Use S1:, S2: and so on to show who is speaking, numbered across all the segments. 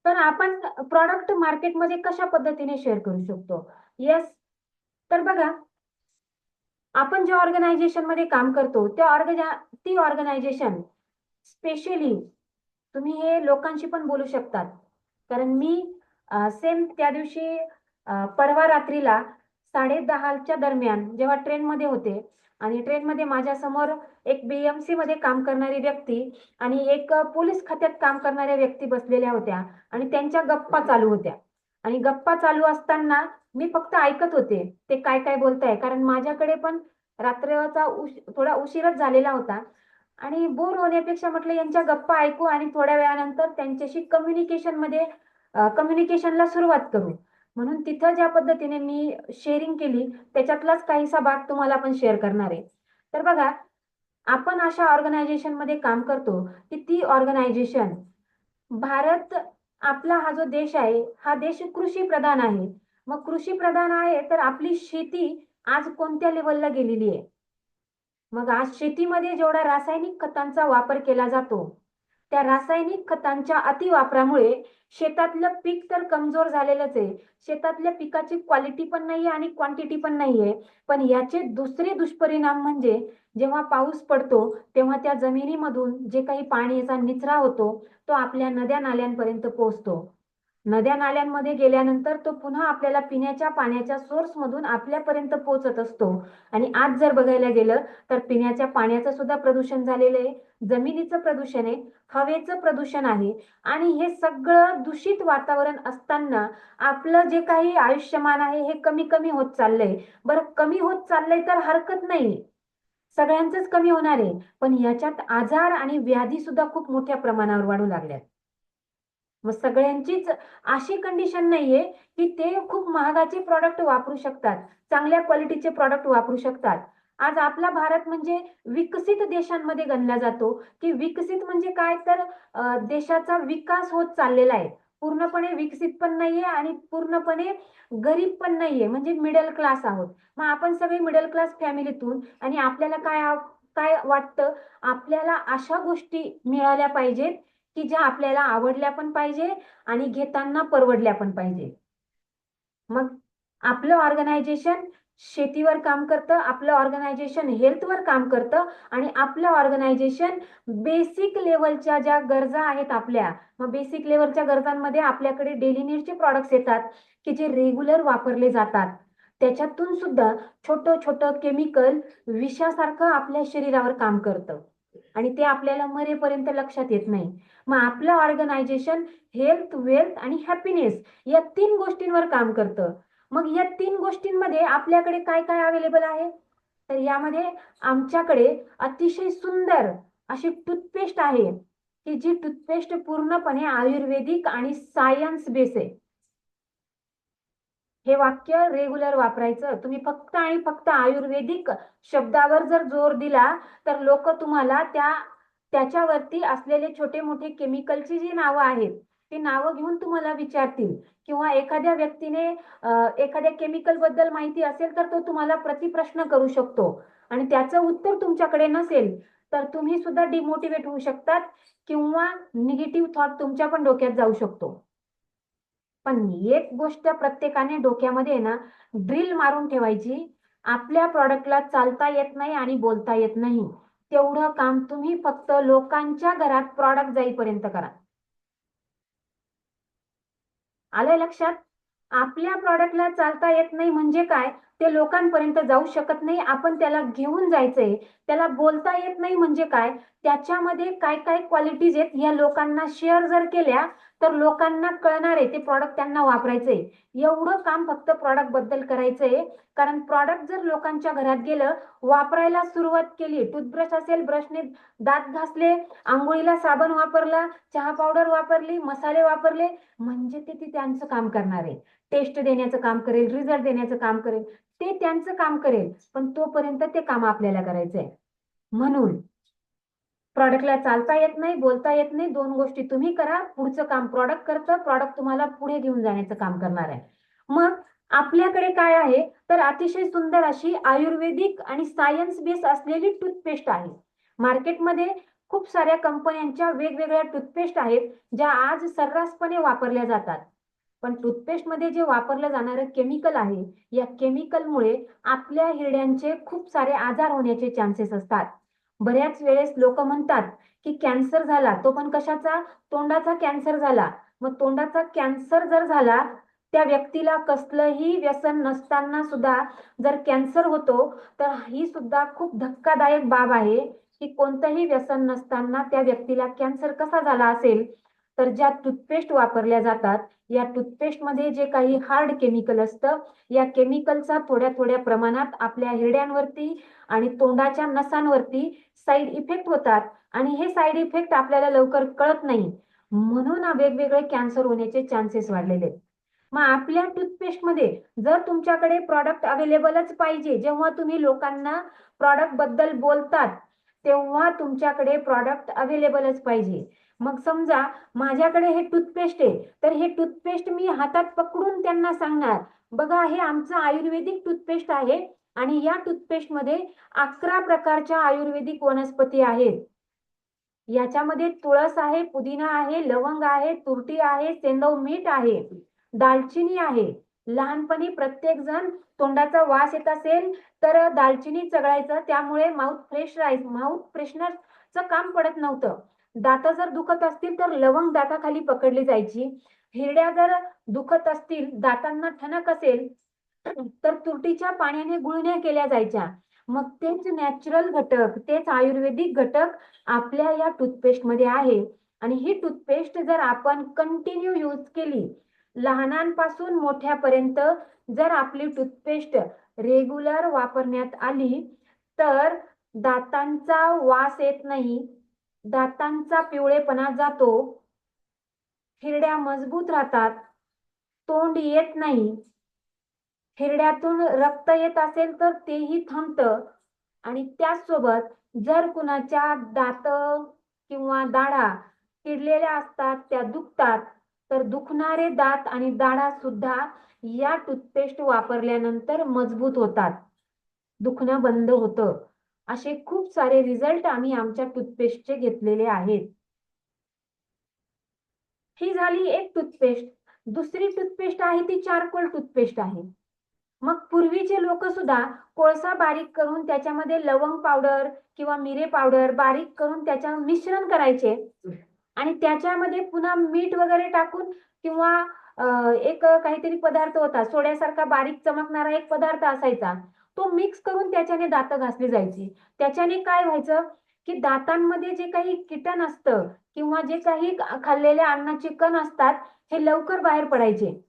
S1: तर आपण प्रॉडक्ट मार्केटमध्ये कशा पद्धतीने शेअर करू शकतो? येस. तर बघा, आपण ज्या ऑर्गनायझेशन मध्ये काम करतो ती ऑर्गनायझेशन स्पेशली तुम्ही हे लोकांशी पण बोलू शकतात. कारण मी सेम त्या दिवशी परवा रात्रीला 10:30च्या दरम्यान जेव्हा ट्रेनमध्ये होते आणि ट्रेनमध्ये माझ्या समोर एक बीएमसी मध्ये काम करणारी व्यक्ती आणि एक पोलीस खात्यात काम करणाऱ्या व्यक्ती बसलेल्या होत्या आणि त्यांच्या गप्पा चालू होत्या. आणि गप्पा चालू असताना मी फक्त ऐकत होते ते काय काय बोलताय, कारण माझ्याकडे पण रात्रीचा थोडा उशीरच झालेला होता आणि बोर होण्यापेक्षा म्हटलं यांच्या गप्पा ऐकू आणि थोड्या वेळानंतर त्यांच्याशी कम्युनिकेशनला सुरुवात करू. म्हणून तिथं ज्या पद्धतीने मी शेअरिंग केली त्याच्यातलाच काहीसा भाग तुम्हाला पण शेअर करणार आहे. तर बघा, आपण अशा ऑर्गनायझेशन मध्ये काम करतो की ती ऑर्गनायझेशन भारत आपला हा जो देश आहे हा देश कृषी प्रधान आहे. मग कृषी प्रधान आहे तर आपली शेती आज कोणत्या लेवलला गेलेली आहे? मग आज शेतीमध्ये जेवढा रासायनिक खतांचा वापर केला जातो त्या रासायनिक खतांच्या अतिवापरामुळे शेतातलं पीक तर कमजोर झालेलंच आहे. शेतातल्या पिकाची क्वालिटी पण नाहीये आणि क्वांटिटी पण नाहीये. पण याचे दुसरे दुष्परिणाम म्हणजे जेव्हा पाऊस पडतो तेव्हा त्या जमिनीमधून जे काही पाण्याचा निचरा होतो तो आपल्या नद्या नाल्यांपर्यंत पोहोचतो. नद्या नाल्यांमध्ये गेल्यानंतर तो पुन्हा आपल्याला पिण्याच्या पाण्याच्या सोर्स मधून आपल्यापर्यंत पोहोचत असतो. आणि आज जर बघायला गेलं तर पिण्याच्या पाण्याचं सुद्धा प्रदूषण झालेलं आहे, जमिनीचं प्रदूषण आहे, हवेचं प्रदूषण आहे. आणि हे सगळं दूषित वातावरण असताना आपलं जे काही आयुष्यमान आहे हे कमी कमी होत चाललंय. बरं, कमी होत चाललंय तर हरकत नाही, सगळ्यांचंच कमी होणार आहे, पण याच्यात आजार आणि व्याधी सुद्धा खूप मोठ्या प्रमाणावर वाढू लागल्यात. मग सगळ्यांचीच अशी कंडिशन नाहीये की ते खूप महागाचे प्रॉडक्ट वापरू शकतात, चांगल्या क्वालिटीचे प्रॉडक्ट वापरू शकतात. आज आपला भारत म्हणजे विकसित देशांमध्ये गणला जातो. की विकसित म्हणजे काय तर देशाचा विकास होत चाललेला आहे. पूर्णपणे विकसित पण नाहीये आणि पूर्णपणे गरीब पण नाहीये, म्हणजे मिडल क्लास आहोत. मग आपण सगळे मिडल क्लास फॅमिलीतून आणि आपल्याला काय वाटतं, आपल्याला अशा गोष्टी मिळाल्या पाहिजेत की ज्या आपल्याला आवडल्या पण पाहिजे आणि घेताना परवडल्या पण पाहिजे. मग आपलं ऑर्गनायझेशन शेतीवर काम करतं, आपलं ऑर्गनायझेशन हेल्थवर काम करतं आणि आपलं ऑर्गनायझेशन बेसिक लेवलच्या ज्या गरजा आहेत आपल्या, मग बेसिक लेवलच्या गरजांमध्ये आपल्याकडे डेली नीडचे प्रॉडक्ट्स येतात की जे रेग्युलर वापरले जातात. त्याच्यातून सुद्धा छोटं छोटं केमिकल विषासारखं आपल्या शरीरावर काम करतं आणि ते आपल्याला मरेपर्यंत लक्षात येत नाही. मग आपलं ऑर्गनायझेशन हेल्थ, वेल्थ आणि हॅपीनेस या 3 गोष्टींवर काम करतं. मग या 3 गोष्टींमध्ये आपल्याकडे काय काय अवेलेबल आहे? तर यामध्ये आमच्याकडे अतिशय सुंदर अशी टूथपेस्ट आहे की जी टूथपेस्ट पूर्णपणे आयुर्वेदिक आणि सायन्स बेस आहे. हे वाक्य रेग्युलर वापरायचं. तुम्ही फक्त आणि फक्त आयुर्वेदिक शब्दावर जर जोर दिला तर लोक तुम्हाला त्याच्यावरती असलेले छोटे मोठे केमिकलची जी नावं आहेत ती नावं घेऊन तुम्हाला विचारतील. किंवा एखाद्या व्यक्तीने एखाद्या केमिकल बद्दल माहिती असेल तर तो तुम्हाला प्रतिप्रश्न करू शकतो आणि त्याचं उत्तर तुमच्याकडे नसेल तर तुम्ही सुद्धा डिमोटिवेट होऊ शकतात किंवा निगेटिव्ह थॉट तुमच्या पण डोक्यात जाऊ शकतो. पण एक गोष्ट प्रत्येकाने डोक्यामध्ये ना ड्रिल मारून ठेवायची, आपल्या प्रॉडक्टला चालता येत नाही आणि बोलता येत नाही, तेवढं काम तुम्ही फक्त लोकांच्या घरात प्रॉडक्ट जाईपर्यंत करा. आलंय लक्षात? आपल्या प्रॉडक्टला चालता येत नाही म्हणजे काय, ते लोकांपर्यंत जाऊ शकत नाही, आपण त्याला घेऊन जायचंय. त्याला बोलता येत नाही म्हणजे काय, त्याच्यामध्ये काय काय क्वालिटीज आहेत या लोकांना शेअर जर केल्या तर लोकांना कळणार आहे ते प्रॉडक्ट त्यांना वापरायचंय. एवढं काम फक्त प्रॉडक्ट बद्दल करायचंय. कारण प्रॉडक्ट जर लोकांच्या घरात गेलं, वापरायला सुरुवात केली, टूथब्रश असेल, ब्रशने दात घासले, आंघोळीला साबण वापरला, चहा पावडर वापरली, मसाले वापरले, म्हणजे ते त्यांचं काम करणार आहे. टेस्ट देण्याचं काम करेल, रिझल्ट देण्याचं काम करेल, ते त्यांचं काम करेल. पण तोपर्यंत ते काम आपल्याला करायचंय. म्हणून प्रॉडक्टला चालता येत नाही, बोलता येत नाही, 2 गोष्टी तुम्ही करा, पुढचं काम प्रॉडक्ट करतं, प्रॉडक्ट तुम्हाला पुढे घेऊन जाण्याचं काम करणार आहे. मग आपल्याकडे काय आहे तर अतिशय सुंदर अशी आयुर्वेदिक आणि सायन्स बेस असलेली टूथपेस्ट आहे. मार्केटमध्ये खूप साऱ्या कंपन्यांच्या वेगवेगळ्या टूथपेस्ट आहेत ज्या आज सर्रासपणे वापरल्या जातात. पण टूथपेस्ट मध्ये जे वापरलं जाणारं केमिकल आहे, या केमिकलमुळे आपल्या हिरड्यांचे खूप सारे आजार होण्याचे चान्सेस असतात. बऱ्याच वेळेस लोक म्हणतात की कॅन्सर झाला, तो पण कशाचा? तोंडाचा कॅन्सर झाला. मग तोंडाचा कॅन्सर जर झाला, त्या व्यक्तीला कसलंही व्यसन नसताना सुद्धा जर कॅन्सर होतो, तर ही सुद्धा खूप धक्कादायक बाब आहे की कोणतंही व्यसन नसताना त्या व्यक्तीला कॅन्सर कसा झाला असेल. तर ज्या टूथपेस्ट वापरल्या जातात, या टूथपेस्टमध्ये जे काही हार्ड केमिकल असतं, या केमिकलचा थोड्या थोड्या प्रमाणात आपल्या हिरड्यांवरती आणि तोंडाच्या नसांवरती साईड इफेक्ट होतात आणि हे साईड इफेक्ट आपल्याला लवकर कळत नाही, म्हणून वेगवेगळे कॅन्सर होण्याचे चान्सेस वाढलेले आहेत. मग आपल्या टूथपेस्टमध्ये जर तुमच्याकडे प्रॉडक्ट अवेलेबलच पाहिजे, जेव्हा तुम्ही लोकांना प्रॉडक्ट बद्दल बोलतात तेव्हा तुमच्याकडे प्रॉडक्ट अवेलेबलच पाहिजे. मग समजा माझ्याकडे हे टूथपेस्ट आहे, तर हे टूथपेस्ट मी हातात पकडून त्यांना सांगणार, बघा हे आमचं आयुर्वेदिक टूथपेस्ट आहे आणि या टूथपेस्टमध्ये 11 प्रकारच्या आयुर्वेदिक वनस्पती आहेत. याच्यामध्ये तुळस आहे, पुदिना आहे, लवंग आहे, तुरटी आहे, सेंधव मीठ आहे, दालचिनी आहे. लहानपणी प्रत्येक जण तोंडाचा वास येत असेल तर दालचिनी चघळायचं, त्यामुळे माउथ फ्रेश राहायचं, माउथ फ्रेशनरचं काम पडत नव्हतं. दात जर दुखत असतील तर लवंग दाताखाली पकडली जायची. हिरड्या जर दुखत असतील, दातांना ठणक असेल तर तुरटीच्या पाण्याने गुळण्या केल्या जायच्या. मग तेच नॅचरल घटक, तेच आयुर्वेदिक घटक आपल्या या टूथपेस्ट मध्ये आहे. आणि ही टूथपेस्ट जर आपण कंटिन्यू यूज केली, लहानांपासून मोठ्यापर्यंत जर आपली टूथपेस्ट रेग्युलर वापरण्यात आली, तर दातांचा वास येत नाही, दातांचा पिवळेपणा जातो, हिरड्या मजबूत राहतात, तोंड येत नाही, हिरड्यातून रक्त येत असेल तर तेही थांबतं. आणि त्याचसोबत जर कुणाच्या दात किंवा दाढा किडलेल्या असतात, त्या दुखतात, तर दुखणारे दात आणि दाढा सुद्धा या टूथपेस्ट वापरल्यानंतर मजबूत होतात, दुखणं बंद होतं. असे खूप सारे रिझल्ट आम्ही आमच्या टूथपेस्टचे घेतलेले आहेत. ही झाली एक टूथपेस्ट. दुसरी टूथपेस्ट आहे ती चारकोल टूथपेस्ट आहे. मग पूर्वीचे लोक सुद्धा कोळसा बारीक करून त्याच्यामध्ये लवंग पावडर किंवा मिरे पावडर बारीक करून त्याच्या मिश्रण करायचे आणि त्याच्यामध्ये पुन्हा मीठ वगैरे टाकून किंवा एक काहीतरी पदार्थ होता, सोड्यासारखा बारीक चमकणारा एक पदार्थ असायचा, तो मिक्स करून त्याच्याने दात घासली जायची. त्याच्याने काय व्हायचं की दातांमध्ये जे काही कीटन असतं किंवा जे काही खाल्लेल्या अन्नाचे कण असतात, हे लवकर बाहेर पडायचे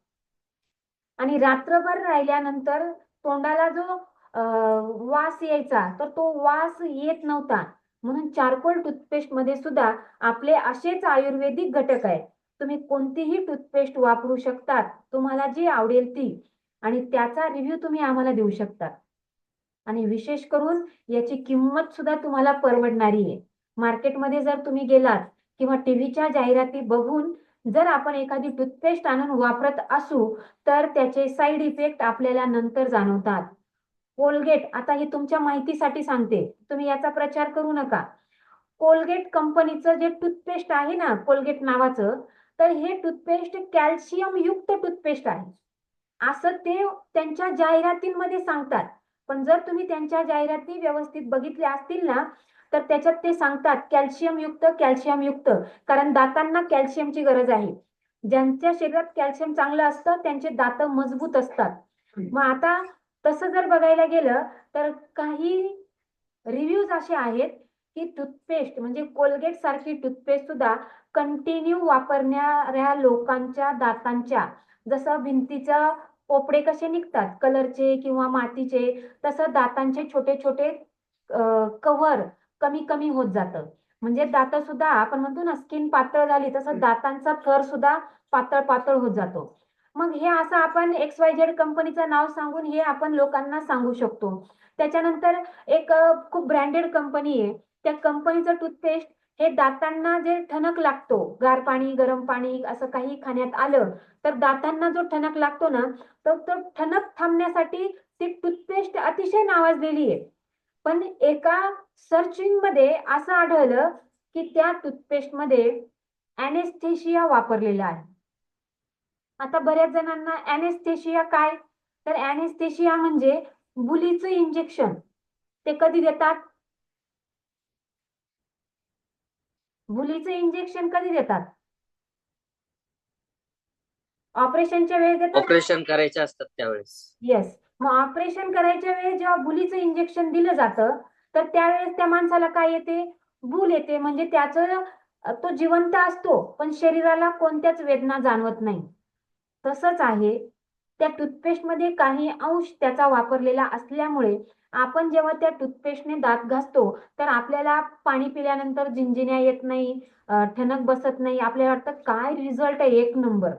S1: आणि रात्रभर राहिल्यानंतर तोंडाला जो वास यायचा, तर तो वास येत नव्हता. म्हणून चारकोल टूथपेस्ट मध्ये सुद्धा आपले असेच आयुर्वेदिक घटक आहेत. तुम्ही कोणतीही टूथपेस्ट वापरू शकतात, तुम्हाला जी आवडेल ती, आणि त्याचा रिव्ह्यू तुम्ही आम्हाला देऊ शकता. आणि विशेष करून याची किंमत सुद्धा तुम्हाला परवडणारी आहे. मार्केटमध्ये जर तुम्ही गेलात किंवा टीव्हीच्या जाहिराती बघून जर आपण एखादी टूथपेस्ट आणून वापरत असू, तर त्याचे साईड इफेक्ट आपल्याला नंतर जाणवतात. कोलगेट, आता हे तुमच्या माहितीसाठी सांगते, तुम्ही याचा प्रचार करू नका. कोलगेट कंपनीचं जे टूथपेस्ट आहे ना, कोलगेट नावाचं, तर हे टूथपेस्ट कॅल्शियम युक्त टूथपेस्ट आहे, असं ते त्यांच्या जाहिरातींमध्ये सांगतात. पण जर तुम्ही त्यांच्या जाहिराती व्यवस्थित बघितल्या असतील ना, तर त्याच्यात ते सांगतात कॅल्शियम युक्त, कॅल्शियम युक्त, कारण दातांना कॅल्शियमची गरज आहे. ज्यांच्या शरीरात कॅल्शियम चांगलं असतं त्यांचे दात मजबूत असतात. मग आता तसं जर बघायला गेलं तर काही रिव्ह्यूज असे आहेत की टूथपेस्ट म्हणजे कोलगेट सारखी टूथपेस्ट सुद्धा कंटिन्यू वापरणाऱ्या लोकांच्या दातांच्या, जसं भिंतीचं पोपडे कसे निघतात कलरचे किंवा मातीचे, तसं दातांचे छोटे छोटे कव्हर कमी कमी होत जातं. म्हणजे दात सुद्धा, आपण म्हणतो ना स्किन पातळ झाली, तसं दातांचा थर सुद्धा पातळ पातळ होत जातो. मग हे असं आपण XYZ कंपनीचं नाव सांगून हे आपण लोकांना सांगू शकतो. त्याच्यानंतर एक खूप ब्रँडेड कंपनी आहे, त्या कंपनीचं टूथपेस्ट हे दातांना जे ठणक लागतो, गार पाणी गरम पाणी असं काही खाण्यात आलं तर दातांना जो ठणक लागतो ना, तर तो ठणक थांबण्यासाठी ती टूथपेस्ट अतिशय नावाजलेली आहे. पण एका सर्चिंग मध्ये असं आढळलं की त्या टूथपेस्टमध्ये ॲनेस्थेशिया वापरलेला आहे. आता बऱ्याच जणांना ॲनेस्थेशिया काय? तर ॲनेस्थेशिया म्हणजे भुलीचं इंजेक्शन. ते कधी देतात? भुलीचं इंजेक्शन कधी देतात? ऑपरेशनच्या वेळेस देतात.
S2: ऑपरेशन करायचे असतात त्यावेळेस.
S1: येस. मग ऑपरेशन करायच्या वेळेस जेव्हा भुलीचं इंजेक्शन दिलं जातं, तर त्यावेळेस त्या माणसाला काय येते? भूल येते. म्हणजे त्याचं तो जिवंत असतो, पण शरीराला कोणत्याच वेदना जाणवत नाही. तसंच आहे, त्या टूथपेस्टमध्ये काही अंश त्याचा वापरलेला असल्यामुळे आपण जेव्हा त्या टूथपेस्टने दात घासतो, तर आपल्याला पाणी पिल्यानंतर झिंझिण्या येत नाही, ठणक बसत नाही. आपल्याला वाटतं काय रिझल्ट आहे, एक नंबर.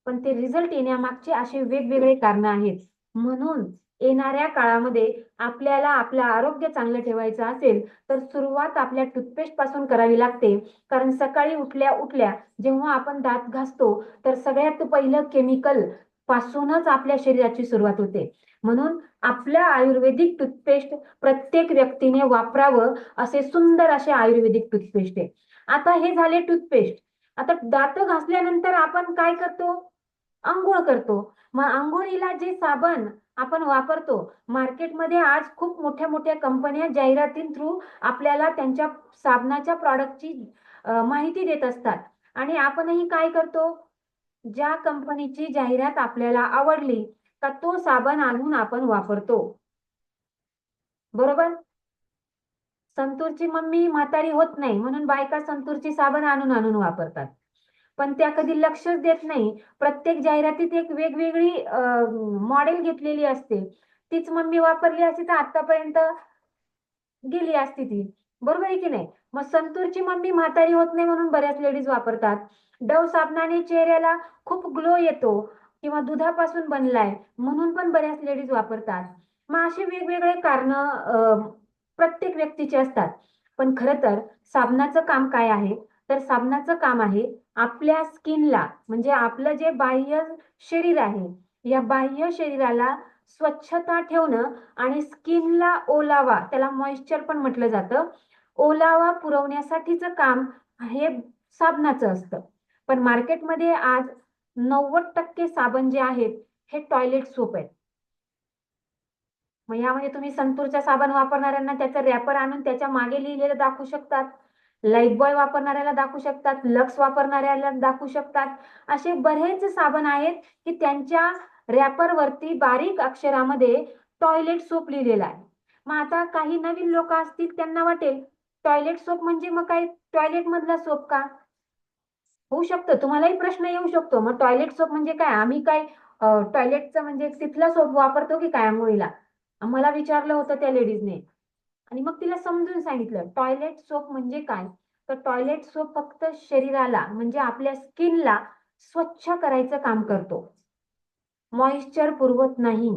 S1: पण ते रिझल्ट येण्यामागचे असे वेगवेगळे कारण आहेत. म्हणून येणाऱ्या काळामध्ये आपल्याला आपलं आरोग्य चांगलं ठेवायचं असेल, तर सुरुवात आपल्या टूथपेस्ट पासून करावी लागते. कारण सकाळी उठल्या उठल्या जेव्हा आपण दात घासतो, तर सगळ्यात पहिलं केमिकल पासूनच आपल्या शरीराची सुरुवात होते. म्हणून आपलं आयुर्वेदिक टूथपेस्ट प्रत्येक व्यक्तीने वापरावं, असे सुंदर असे आयुर्वेदिक टूथपेस्ट आहे. आता हे झाले टूथपेस्ट. आता दात घासल्यानंतर आपण काय करतो? अंघोळ करतो. मग अंघोळीला जे साबण आपण वापरतो, मार्केटमध्ये आज खूप मोठ्या मोठ्या कंपन्या जाहिरातीं थ्रू आपल्याला त्यांच्या साबणाच्या प्रॉडक्टची माहिती देत असतात. आणि आपणही काय करतो? ज्या कंपनीची जाहिरात आपल्याला आवडली, तर तो साबण आणून आपण वापरतो. बरोबर? संतूरची मम्मी म्हातारी होत नाही, म्हणून बायका संतूरची साबण आणून आणून वापरतात. पण त्या कधी लक्षच देत नाही. प्रत्येक जाहिरातीत एक वेगवेगळी मॉडेल घेतलेली असते. तीच मम्मी वापरली असती तर आतापर्यंत गेली असती ती. बरोबर आहे की नाही? मग संतूरची मम्मी म्हातारी होत नाही म्हणून बऱ्याच लेडीज वापरतात. डव साबणाने चेहऱ्याला खूप ग्लो येतो किंवा दुधापासून बनलाय म्हणून पण बऱ्याच लेडीज वापरतात. मग असे वेगवेगळे कारण प्रत्येक व्यक्तीचे असतात. पण खरं तर साबणाचं काम काय आहे? तर साबणाचं काम आहे आपल्या स्किनला, म्हणजे आपलं जे बाह्य शरीर आहे, या बाह्य शरीराला स्वच्छता ठेवणं आणि स्किनला ओलावा, त्याला मॉइश्चर पण म्हटलं जातं, ओलावा पुरवण्यासाठीचं काम हे साबणाचं असतं. पण मार्केटमध्ये आज 90% साबण जे आहेत हे टॉयलेट सोप आहेत. मग यामध्ये तुम्ही संतूरचा साबण वापरणाऱ्यांना त्याचं रॅपर आणून त्याच्या मागे लिहिलेलं दाखवू शकतात. लाईफबॉय वापरणाऱ्याला दाखवू शकतात. लक्स वापरणाऱ्याला दाखवू शकतात. असे बरेच साबण आहेत की त्यांच्या रॅपरवरती बारीक अक्षरामध्ये टॉयलेट सोप लिहिलेला आहे. मग आता काही नवीन लोक असतील, त्यांना वाटेल टॉयलेट सोप म्हणजे मग काय टॉयलेट मधला सोप का? होऊ शकतं, तुम्हालाही प्रश्न येऊ शकतो. मग टॉयलेट सोप म्हणजे काय? आम्ही काय टॉयलेटचं म्हणजे तिथला सोप वापरतो की काय आंघोळीला? आम्हाला विचारलं होतं त्या लेडीजने. आणि मग तिला समजून सांगितलं टॉयलेट सोप म्हणजे काय. तर टॉयलेट सोप फक्त शरीराला, म्हणजे आपल्या स्किनला स्वच्छ करायचं काम करतो, मॉइश्चर पुरवत नाही.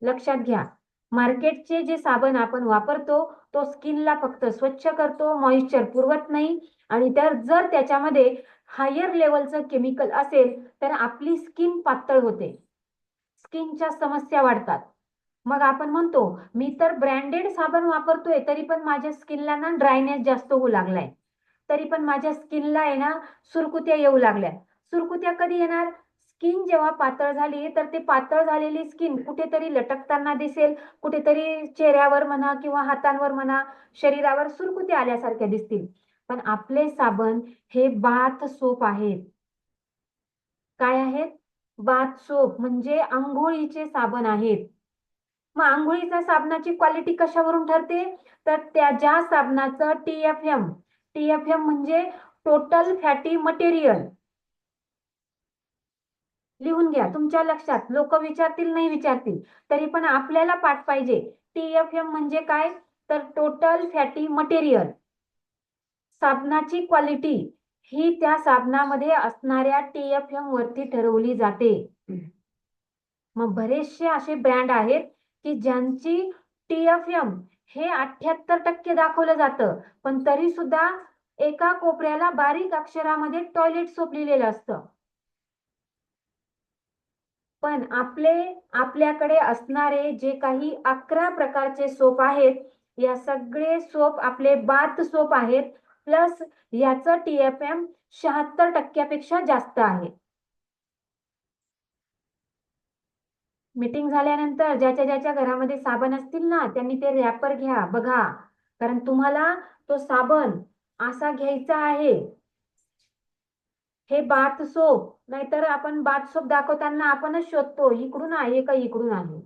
S1: लक्षात घ्या. मार्केटचे जे साबण आपण वापरतो, तो स्किनला फक्त स्वच्छ करतो, मॉइश्चर पुरवत नाही. आणि जर त्याच्यामध्ये हायर लेवलचं केमिकल असेल, तर आपली स्किन पातळ होते, स्किनच्या समस्या वाढतात. मग आपण म्हणतो मी तर ब्रँडेड साबण वापरतोय, तरी पण माझ्या स्किनला ना ड्रायनेस जास्त होऊ लागलाय, तरी पण माझ्या स्किनला आहे ना सुरकुत्या येऊ लागल्या. सुरकुत्या कधी येणार? स्किन जेव्हा पातळ झाली, तर ते पातळ झालेली स्किन कुठेतरी लटकताना दिसेल, कुठेतरी चेहऱ्यावर म्हणा किंवा हातांवर म्हणा, शरीरावर सुरकुत्या आल्यासारख्या दिसतील. पण आपले साबण हे बाथ सोप आहेत. काय आहेत? बाथ सोप म्हणजे अंघोळीचे साबण आहेत. मग अंघोळीच्या साबणाची क्वालिटी कशावरून ठरते? तर त्या ज्या साबणाचं TFM, TFM म्हणजे टोटल फॅटी मटेरियल. लिहून घ्या तुमच्या लक्षात. लोक विचारतील नाही विचारतील, तरी पण आपल्याला पाठ पाहिजे. TFM म्हणजे काय? तर टोटल फॅटी मटेरियल. साबणाची क्वालिटी ही त्या साबणामध्ये असणाऱ्या TFM वरती ठरवली जाते. मग बरेचसे असे ब्रँड आहेत की ज्यांची TFM हे 78% दाखवलं जातं, पण तरी सुद्धा एका कोपऱ्याला बारीक अक्षरामध्ये टॉयलेट सोप लिहिलेलं असतं. पण आपल्याकडे असणारे जे काही 11 प्रकारचे सोप आहेत, या सगळे सोप आपले बाथ सोप आहेत, प्लस याचं TFM 76% जास्त आहे. मीटिंग झाल्यानंतर ज्याच्या ज्याच्या घरामध्ये साबण असतील ना, त्यांनी ते रॅपर घ्या, बघा. कारण तुम्हाला तो साबण असा घ्यायचा आहे. हे बाथ सोप, नाहीतर आपण बाथ सोप दाखवताना आपणच शोधतो इकडून आहे का इकडून आहे.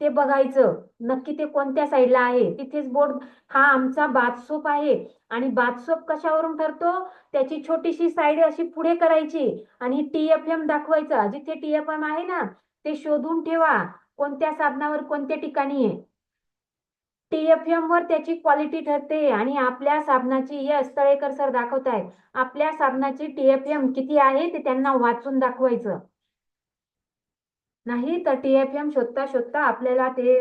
S1: ते बघायचं नक्की ते कोणत्या साईडला आहे. तिथेच बोर्ड, हा आमचा बाथ सोप आहे. आणि बाथ सोप कशावरून ठरतो, त्याची छोटीशी साईड अशी पुढे करायची आणि TFM दाखवायचा. जिथे TFM आहे ना, ते शोधून ठेवा कोणत्या साबणावर कोणत्या ठिकाणी आहे. TFM वर त्याची क्वालिटी ठरते. आणि आपल्या साबणाची, यस तळेकर सर दाखवतायत, आपल्या साबणाची TFM किती आहे ते त्यांना वाचून दाखवायचं. नाही तर TFM शोधता शोधता आपल्याला ते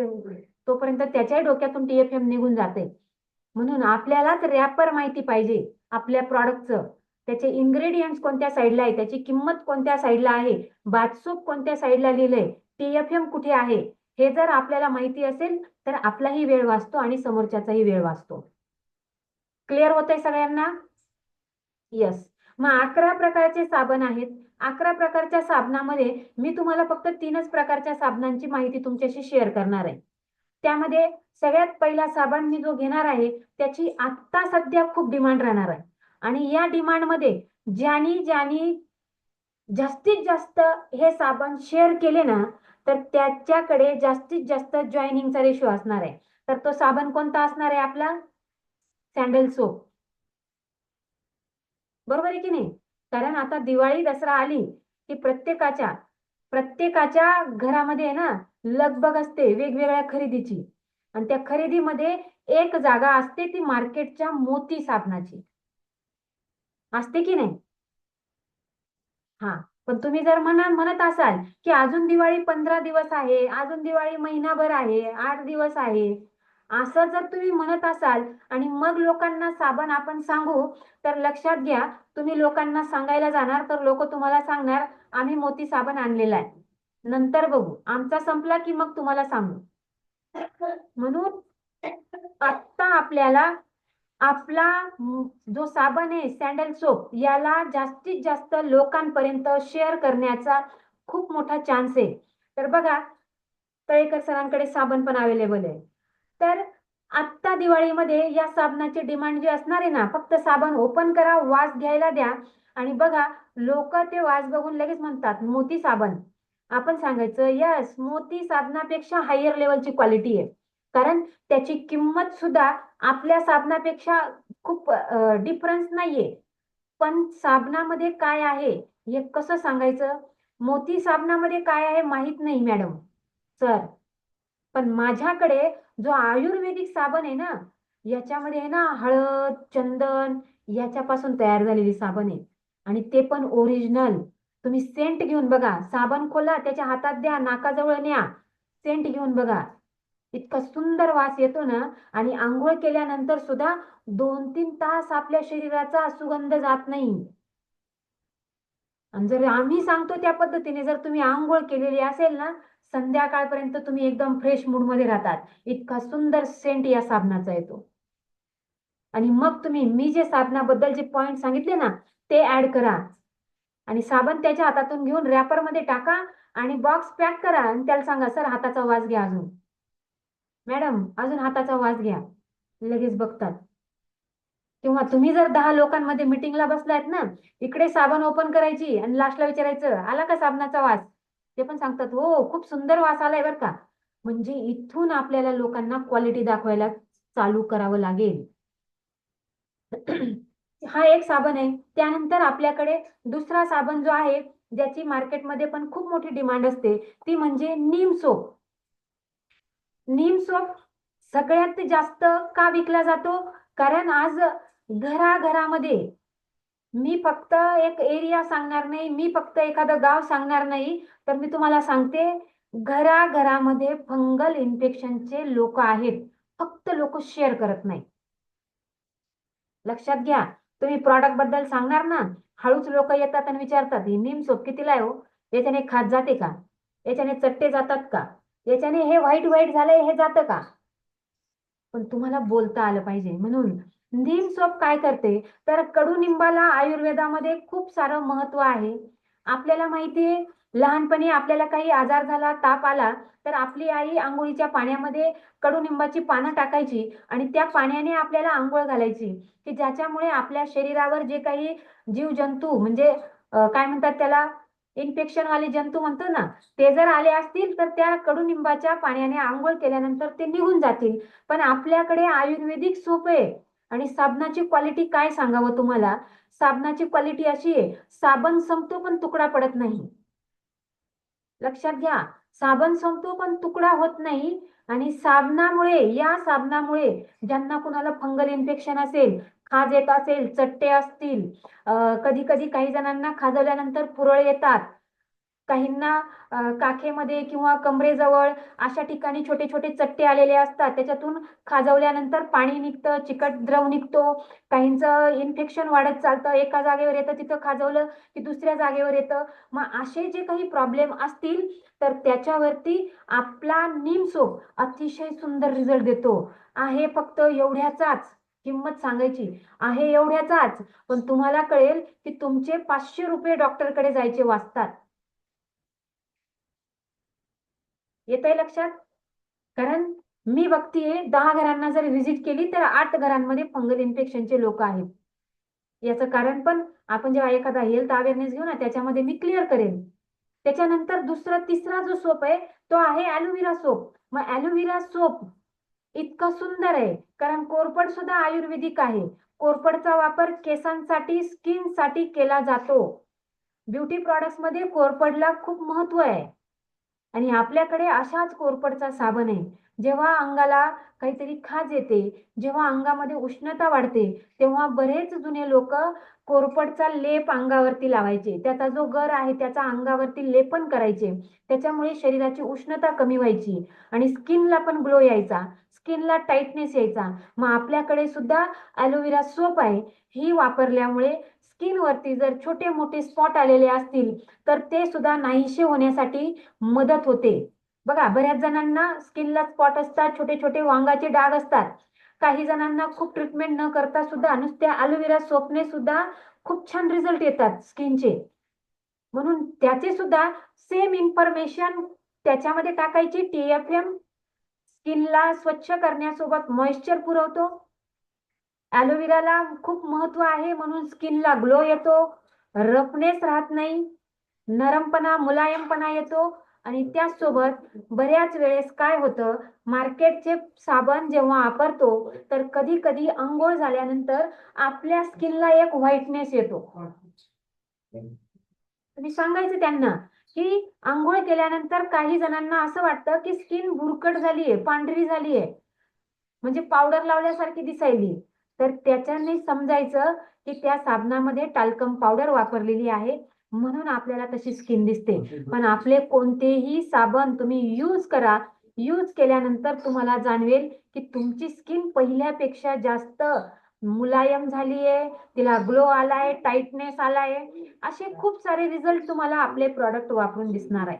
S1: तोपर्यंत त्याच्याही डोक्यातून TFM निघून जाते. म्हणून आपल्यालाच रॅपर माहिती पाहिजे आपल्या प्रॉडक्टचं. त्याचे इन्ग्रेडियंट्स कोणत्या साईडला आहे, त्याची किंमत कोणत्या साईडला आहे, बाथसोप कोणत्या साईडला लिहिलंय, TFM कुठे आहे, हे जर आपल्याला माहिती असेल तर आपलाही वेळ वाचतो आणि समोरच्याचाही वेळ वाचतो. क्लिअर होतंय सगळ्यांना? यस. मग 11 प्रकारचे साबण आहेत. 11 प्रकारच्या साबणामध्ये मी तुम्हाला फक्त 3च प्रकारच्या साबणांची माहिती तुमच्याशी शेअर करणार आहे. त्यामध्ये सगळ्यात पहिला साबण मी जो घेणार आहे त्याची आत्ता सध्या खूप डिमांड राहणार आहे. आणि या डिमांडमध्ये ज्यांनी जास्तीत जास्त हे साबण शेअर केले ना, तर त्याच्याकडे जास्तीत जास्त जॉईनिंगचा रेशो असणार आहे. तर तो साबण कोणता असणार आहे आपला? Sandal soap. बरोबर आहे की नाही? कारण आता दिवाळी दसरा आली की प्रत्येकाच्या घरामध्ये आहे ना, लगबग असते वेगवेगळ्या खरेदीची. आणि त्या खरेदीमध्ये एक जागा असते ती मार्केटच्या मोती साबणाची. असते की नाही? हा. पण तुम्ही जर म्हणत असाल की अजून दिवाळी 15 दिवस आहे, अजून दिवाळी महिनाभर आहे, 8 दिवस आहे, असं जर तुम्ही म्हणत असाल आणि मग लोकांना साबण आपण सांगू, तर लक्षात घ्या, तुम्ही लोकांना सांगायला जाणार तर लोक तुम्हाला सांगणार आम्ही मोती साबण आणलेला आहे, नंतर बघू, आमचा संपला की मग तुम्हाला सांगू. म्हणून आता आपल्याला आपला जो साबण आहे सॅन्डल सोप, याला जास्तीत जास्त लोकांपर्यंत शेअर करण्याचा खूप मोठा चान्स आहे. तर बघा, तळेकर सरांकडे साबण पण अवेलेबल आहे. तर आत्ता दिवाळीमध्ये या साबणाची डिमांड जी असणार आहे ना, फक्त साबण ओपन करा, वास घ्यायला द्या आणि बघा, लोक ते वास बघून लगेच म्हणतात मोती साबण. आपण सांगायचं यस, मोती साबणापेक्षा हायर लेवलची क्वालिटी आहे. कारण त्याची किंमत सुद्धा आपल्या साबणापेक्षा खूप डिफरन्स नाहीये. पण साबणामध्ये काय आहे हे कसं सांगायचं? मोती साबणामध्ये काय आहे माहित नाही मॅडम सर, पण माझ्याकडे जो आयुर्वेदिक साबण आहे ना, याच्यामध्ये आहे ना हळद, चंदन याच्यापासून तयार झालेली साबण आहे. आणि ते पण ओरिजिनल. तुम्ही सेंट घेऊन बघा, साबण खोला, त्याच्या हातात द्या, नाकाजवळ न्या, सेंट घेऊन बघा, इतका सुंदर वास येतो ना. आणि आंघोळ केल्यानंतर सुद्धा 2-3 तास आपल्या शरीराचा सुगंध जात नाही. आणि जर आम्ही सांगतो त्या पद्धतीने जर तुम्ही आंघोळ केलेली असेल ना, संध्याकाळपर्यंत तुम्ही एकदम फ्रेश मूड मध्ये राहतात. इतका सुंदर सेंट या साबणाचा येतो. आणि मग तुम्ही मी जे साबणाबद्दल जे पॉइंट सांगितले ना, ते ऍड करा आणि साबण त्याच्या हातातून घेऊन रॅपर मध्ये टाका आणि बॉक्स पॅक करा आणि त्याला सांगा सर हाताचा वास घ्या, अजून मॅडम अजून हाताचा वास घ्या, लगेच बघतात. किंवा तुम्ही जर 10 लोकांमध्ये मिटिंगला बसलायत ना, इकडे साबण ओपन करायची आणि लास्टला विचारायचं आला का साबणाचा वास, ते पण सांगतात हो खूप सुंदर वास आलाय बरं का. म्हणजे इथून आपल्याला लोकांना क्वालिटी दाखवायला चालू करावं लागेल. हा एक साबण आहे. त्यानंतर आपल्याकडे दुसरा साबण जो आहे, ज्याची मार्केटमध्ये पण खूप मोठी डिमांड असते, ती म्हणजे नीम सोप. नीम सोप सगळ्यात जास्त का विकला जातो? कारण आज घराघरामध्ये, मी फक्त एक एरिया सांगणार नाही, मी फक्त एखादं गाव सांगणार नाही, तर मी तुम्हाला सांगते, घराघरामध्ये फंगल इन्फेक्शनचे लोक आहेत, फक्त लोक शेअर करत नाही. लक्षात घ्या, तुम्ही प्रॉडक्ट बद्दल सांगणार ना, हळूच लोक येतात आणि विचारतात ही नीम सोप कितीला आहे हो, याच्याने खाज जाते का, याच्याने चट्टे जातात का, याच्याने हे व्हाईट व्हाईट झालंय हे जातं का. पण तुम्हाला बोलता आलं पाहिजे. म्हणून नीम सोप काय करते, तर कडुनिंबाला आयुर्वेदामध्ये खूप सारं महत्व आहे. आपल्याला माहितीये, लहानपणी आपल्याला काही आजार झाला, ताप आला, तर आपली आई अंघोळीच्या पाण्यामध्ये कडुनिंबाची पानं टाकायची आणि त्या पाण्याने आपल्याला अंघोळ घालायची, की ज्याच्यामुळे आपल्या शरीरावर जे काही जीवजंतू म्हणजे काय म्हणतात त्याला, इन्फेक्शन वाले जंतू म्हणतो ना, ते जर आले असतील तर त्या कडुनिंबाच्या पाण्याने अंघोळ केल्यानंतर ते निघून जातील. पण आपल्याकडे आयुर्वेदिक सोप आहे आणि साबणाची क्वालिटी काय सांगावं तुम्हाला. साबणाची क्वालिटी अशी आहे, साबण संपतो पण तुकडा पडत नाही. लक्षात घ्या, साबण संपतो पण तुकडा होत नाही. आणि या साबणामुळे ज्यांना कुणाला फंगल इन्फेक्शन असेल, खाज येत असेल, चट्टे असतील, कधी कधी काही जणांना खाजवल्यानंतर पुरळ येतात, काहींना काखेमध्ये किंवा कमरेजवळ अशा ठिकाणी छोटे छोटे चट्टे आलेले असतात, त्याच्यातून खाजवल्यानंतर पाणी निघतं, चिकट द्रव निघतो. काहींचं इन्फेक्शन वाढत चालतं, एका जागेवर येतं, तिथं खाजवलं की दुसऱ्या जागेवर येतं. मग असे जे काही प्रॉब्लेम असतील तर त्याच्यावरती आपला नीम सोप अतिशय सुंदर रिझल्ट देतो. आहे फक्त एवढ्याचाच, किंमत सांगायची आहे एवढ्याचाच, पण तुम्हाला कळेल की तुमचे 500 रुपये डॉक्टरकडे जायचे वाचतात. येतंय लक्षात? कारण मी बघतीये 10 घरांना जर व्हिजिट केली तर 8 घरांमध्ये फंगल इन्फेक्शनचे लोक आहेत. याचं कारण पण आपण जेव्हा एखादा हेल्थ अवेअरनेस घेऊ ना, त्याच्यामध्ये मी क्लिअर करेन. त्याच्यानंतर दुसरा तिसरा जो सोप आहे तो आहे ॲलोव्हेरा सोप. मग ॲलोव्हेरा सोप इतका सुंदर आहे कारण कोरफड सुद्धा आयुर्वेदिक आहे. कोरफडचा वापर केसांसाठी, स्किनसाठी केला जातो. ब्युटी प्रॉडक्ट्स मध्ये कोरफडला खूप महत्व आहे. आणि आपल्याकडे अशाच कोरफडचा साबण आहे. जेव्हा अंगाला काहीतरी खाज येते, जेव्हा अंगामध्ये उष्णता वाढते, तेव्हा बरेच जुने लोक कोरफडचा लेप अंगावरती लावायचे. त्याचा जो गर आहे त्याचा अंगावरती लेपन करायचे. त्याच्यामुळे शरीराची उष्णता कमी व्हायची आणि स्किनला पण ग्लो यायचा, स्किनला टाईटनेस यायचा. मग आपल्याकडे सुद्धा ॲलोव्हेरा सोप आहे. ही वापरल्यामुळे स्किनवरती जर छोटे मोठे स्पॉट आलेले असतील तर ते सुद्धा नाहीसे होण्यासाठी मदत होते. बघा, बऱ्याच जणांना स्किनला स्पॉट असतात, छोटे छोटे वांगाचे डाग असतात. काही जणांना खूप ट्रीटमेंट न करता सुद्धा नुसत्या ॲलोव्हेरा सोपने सुद्धा खूप छान रिझल्ट येतात स्किनचे. म्हणून त्याचे सुद्धा सेम इन्फॉर्मेशन त्याच्यामध्ये टाकायची. TFM स्किनला स्वच्छ करण्यासोबत मॉइश्चर पुरवतो. ॲलोव्हेराला खूप महत्व आहे म्हणून स्किनला ग्लो येतो, रफनेस राहत नाही, नरमपणा, मुलायमपणा येतो. आणि त्याचसोबत बऱ्याच वेळेस काय होतं, मार्केटचे साबण जेव्हा वापरतो तर कधी कधी अंघोळ झाल्यानंतर आपल्या स्किनला एक व्हाईटनेस येतो. तुम्ही सांगायचं त्यांना की अंघोळ केल्यानंतर काही जणांना असं वाटतं की स्किन भुरकट झालीये, पांढरी झालीये, म्हणजे पावडर लावल्यासारखी दिसायली. तर त्याच्याने समजायचं की त्या साबणामध्ये टाल्कम पावडर वापरलेली आहे म्हणून आपल्याला तशी स्किन दिसते. पण आपले कोणतेही साबण तुम्ही यूज करा, यूज केल्यानंतर तुम्हाला जाणवेल की तुमची स्किन पहिल्यापेक्षा जास्त मुलायम झालीये, तिला ग्लो आलाय, टाइटनेस आलाय. असे खूप सारे रिझल्ट तुम्हाला आपले प्रॉडक्ट वापरून दिसणार आहे.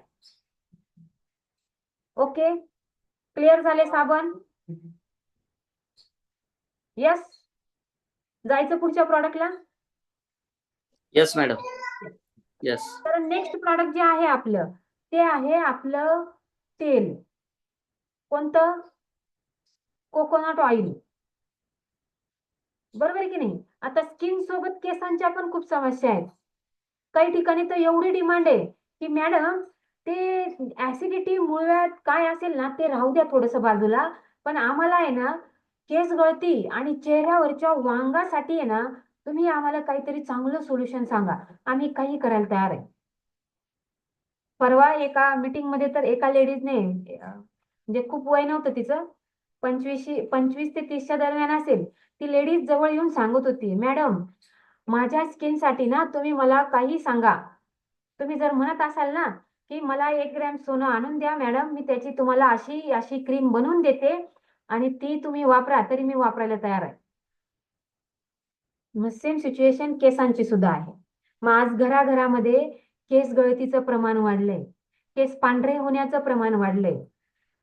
S1: ओके, क्लिअर झाले साबण? यस, जायचं पुढच्या प्रॉडक्टला.
S2: Yes madam, yes.
S1: तर नेक्स्ट प्रॉडक्ट जे आहे आपलं, ते आहे आपलं तेल. कोणतं? Coconut oil. बरोबर आहे की नाही? आता स्किन सोबत केसांच्या पण खूप समस्या आहेत. काही ठिकाणी तर एवढी डिमांड आहे की मॅडम ते ऍसिडिटी, मुळव्याध काय असेल ना ते राहू द्या थोडस बाजूला, पण आम्हाला आहे ना केस गळती आणि चेहऱ्यावरच्या वांगासाठी आहे ना तुम्ही आम्हाला काहीतरी चांगलं सोल्युशन सांगा, आम्ही काही करायला तयार आहे. परवा एका मीटिंग मध्ये तर एका लेडीजने, म्हणजे खूप वय नव्हतं तिचं, 25 ते 30च्या दरम्यान असेल, ती लेडीज जवळ येऊन सांगत होती, मॅडम माझ्या स्किन साठी ना तुम्ही मला काही सांगा. तुम्ही जर म्हणत असाल ना की मला 1 ग्रॅम सोनं आणून द्या मॅडम, मी त्याची तुम्हाला अशी अशी क्रीम बनवून देते आणि ती तुम्ही वापरा, तरी मी वापरायला तयार आहे. मग सेम सिच्युएशन केसांची सुद्धा आहे. मग आज घराघरामध्ये केस गळतीचं प्रमाण वाढलंय, केस पांढरे होण्याचं प्रमाण वाढलंय.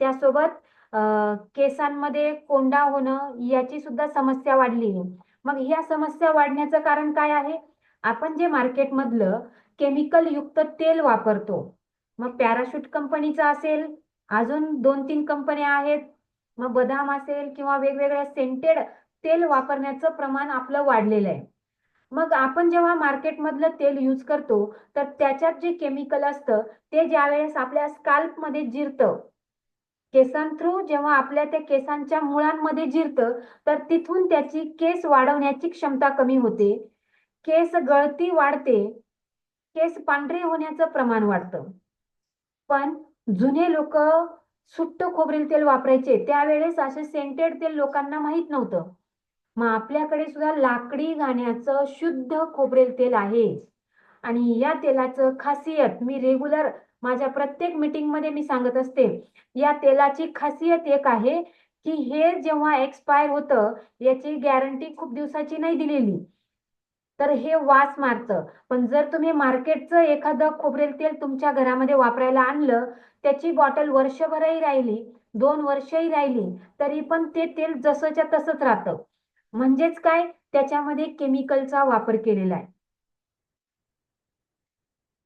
S1: त्यासोबत केसांमध्ये कोंडा होणं याची सुद्धा समस्या वाढली आहे. मग ह्या समस्या वाढण्याचं कारण काय आहे? आपण जे मार्केटमधलं केमिकल युक्त तेल वापरतो. मग पॅराशूट कंपनीचं असेल, अजून 2-3 कंपन्या आहेत, मग बदाम असेल किंवा वेगवेगळ्या सेंटेड तेल वापरण्याचं प्रमाण आपलं वाढलेलं आहे. मग आपण जेव्हा मार्केटमधलं तेल यूज करतो, तर त्याच्यात जे केमिकल असतं ते ज्यावेळेस आपल्या स्काल्पमध्ये जिरतं, केसांथ्रू जेव्हा आपल्या त्या केसांच्या मुळांमध्ये जिरतं, तर तिथून त्याची केस वाढवण्याची क्षमता कमी होते, केस गळती वाढते, केस पांढरे होण्याचं प्रमाण वाढतं. पण जुने लोक सुट्ट खोबरेल तेल वापरायचे, त्यावेळेस असे सेंटेड तेल लोकांना माहित नव्हतं. मग आपल्याकडे सुद्धा लाकडी घाण्याचं शुद्ध खोबरेल तेल आहे. आणि या तेलाचं खासियत मी रेग्युलर माझ्या प्रत्येक मीटिंग मध्ये मी सांगत असते. या तेलाची खासियत एक आहे की हे जेव्हा एक्सपायर होतं, याची गॅरंटी खूप दिवसाची नाही दिलेली, तर हे वास मारतं. पण जर तुम्ही मार्केटचं एखादं खोबरेल तेल तुमच्या घरामध्ये वापरायला आणलं, त्याची बॉटल वर्षभरही राहिली, 2 वर्षही राहिली, तरी पण ते तेल जसंच्या तसंच राहतं. म्हणजेच काय, त्याच्यामध्ये केमिकलचा वापर केलेला आहे.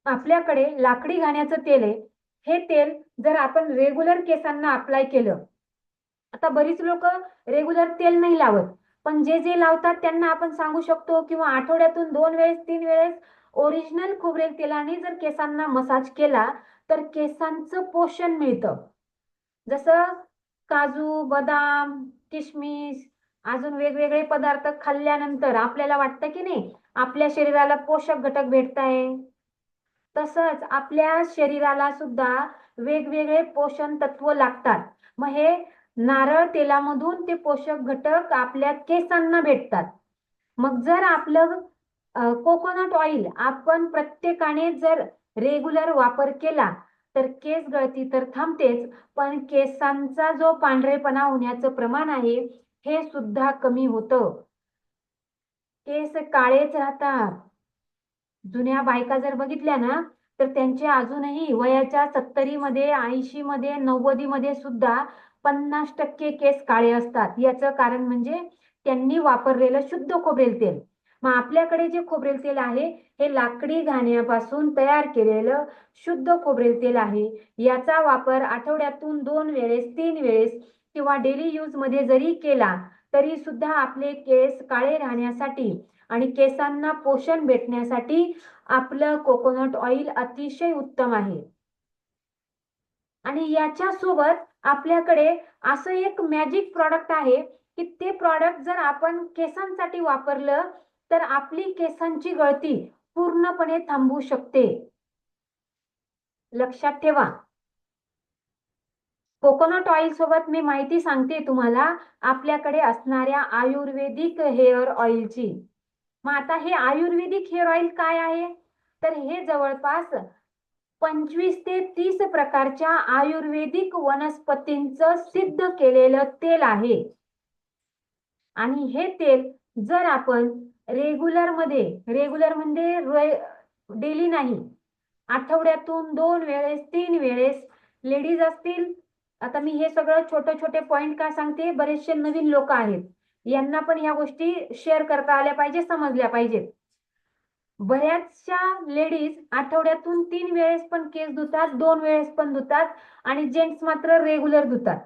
S1: आपल्याकडे लाकडी घाण्याचं तेल आहे. हे तेल जर आपण रेग्युलर केसांना अप्लाय केलं, आता बरीच लोक रेग्युलर तेल नाही लावत, पण जे जे लावतात त्यांना आपण सांगू शकतो किंवा आठवड्यातून 2 वेळेस 3 वेळेस ओरिजिनल खोबरेल तेलाने जर केसांना मसाज केला, तर केसांचं पोषण मिळतं. जसं काजू, बदाम, किशमिश, अजून वेगवेगळे पदार्थ खाल्ल्यानंतर आपल्याला वाटतं की नाही, आपल्या शरीराला पोषक घटक भेटताय, तसंच आपल्या शरीराला सुद्धा वेगवेगळे पोषण तत्व लागतात. मग हे नारळ तेलामधून ते पोषक घटक आपल्या केसांना भेटतात. मग जर आपलं कोकोनट ऑइल आपण प्रत्येकाने जर रेग्युलर वापर केला, तर केस गळती तर थांबतेच, पण केसांचा जो पांढरेपणा होण्याचं प्रमाण आहे, हे सुद्धा कमी होतं. केस काळेच राहतात. जुन्या बायका जर बघितल्या ना, तर त्यांचे अजूनही वयाच्या 70मध्ये, 80मध्ये, 90मध्ये सुद्धा 50% केस काळे असतात. याचं कारण म्हणजे त्यांनी वापरलेलं शुद्ध खोबरेल तेल. मग आपल्याकडे जे खोबरेल तेल आहे, हे लाकडी घाण्यापासून तयार केलेलं शुद्ध खोबरेल तेल आहे. याचा वापर आठवड्यातून 2 वेळेस 3 वेळेस किंवा डेली यूज मध्ये जरी केला, तरी सुद्धा आपले केस काळे राहण्यासाठी आणि केसांना पोषण भेटण्यासाठी आपलं कोकोनट ऑइल अतिशय उत्तम आहे. आणि याच्या सोबत आपल्याकडे असं एक मॅजिक प्रॉडक्ट आहे की ते प्रॉडक्ट जर आपण केसांसाठी वापरलं, तर आपली केसांची गळती पूर्णपणे थांबू शकते. लक्षात ठेवा. कोकोनट ऑइल सोबत मी माहिती सांगते तुम्हाला आपल्याकडे असणाऱ्या आयुर्वेदिक हेअर ऑइलची. मग आता हे आयुर्वेदिक हेअर ऑइल काय आहे? तर हे जवळपास 25 ते 30 प्रकारच्या आयुर्वेदिक वनस्पतींचं सिद्ध केलेलं तेल आहे. आणि हे तेल जर आपण रेग्युलर म्हणजे डेली नाही, आठवड्यातून 2 वेळेस 3 वेळेस, लेडीज असतील, आता मी हे सगळं छोटे छोटे पॉइंट का सांगते, बरेचसे नवीन लोक आहेत, यांना पण ह्या गोष्टी शेअर करता आल्या पाहिजे, समजल्या पाहिजेत. बऱ्याचशा लेडीज आठवड्यातून 3 वेळेस पण केस धुतात, 2 वेळेस पण धुतात, आणि जेंट्स मात्र रेग्युलर धुतात.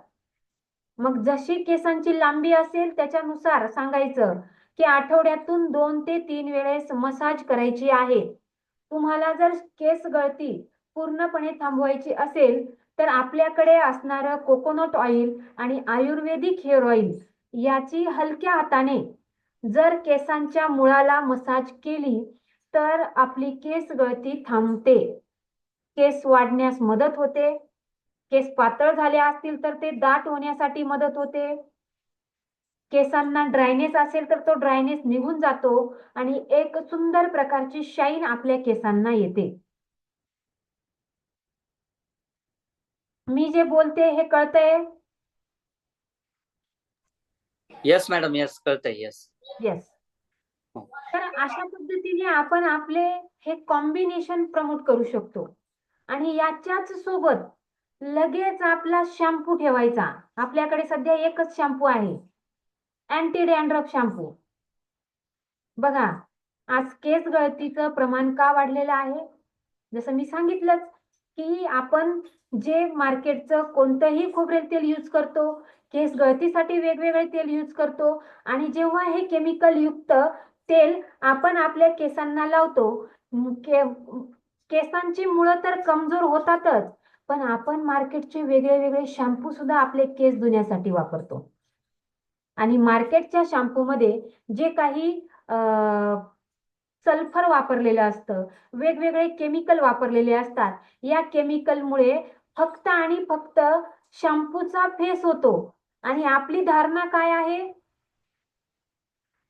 S1: मग जशी केसांची लांबी असेल त्याच्यानुसार सांगायचं की आठवड्यातून 2 ते 3 वेळेस मसाज करायची आहे. तुम्हाला जर केस गळती पूर्णपणे थांबवायची असेल, तर आपल्याकडे असणारं कोकोनट ऑइल आणि आयुर्वेदिक हेअर ऑइल याची हलक्या हाताने जर केसांच्या मुळाला मसाज केली, तर आपली केस गळती थांबते, केस वाढण्यास मदत होते, केस पातळ झाले असतील तर ते दाट होण्यासाठी मदत होते, केसांना ड्रायनेस असेल तर तो ड्रायनेस निघून जातो आणि एक सुंदर प्रकारची शाईन आपल्या केसांना येते. मी जे बोलते हे कळतंय?
S2: येस मॅडम, येस, कळतंय. येस.
S1: येस. तर अशा पद्धतीने आपण आपले हे कॉम्बिनेशन प्रमोट करू शकतो. आणि याच्याच सोबत लगेच आपला शॅम्पू ठेवायचा. आपल्याकडे सध्या एकच शॅम्पू आहे, अँटी डॅन्ड्रफ शॅम्पू. बघा, आज केस गळतीचं प्रमाण का वाढलेलं आहे? जसं मी सांगितलंच की आपण जे मार्केटचं कोणतंही खोबरेल तेल यूज करतो, केस गळतीसाठी वेगवेगळे तेल यूज करतो, आणि जेव्हा हे केमिकल युक्त तेल आपण आपल्या केसांना लावतो, केसांची मुळं तर कमजोर होतातच, पण आपण मार्केटचे वेगळे वेगळे शॅम्पू सुद्धा आपले केस धुण्यासाठी वापरतो. आणि मार्केटच्या शॅम्पू मध्ये जे काही सल्फर वापरलेलं असतं, वेगवेगळे केमिकल वापरलेले असतात. या केमिकलमुळे फक्त आणि फक्त शॅम्पूचा फेस होतो. आणि आपली धारणा काय आहे?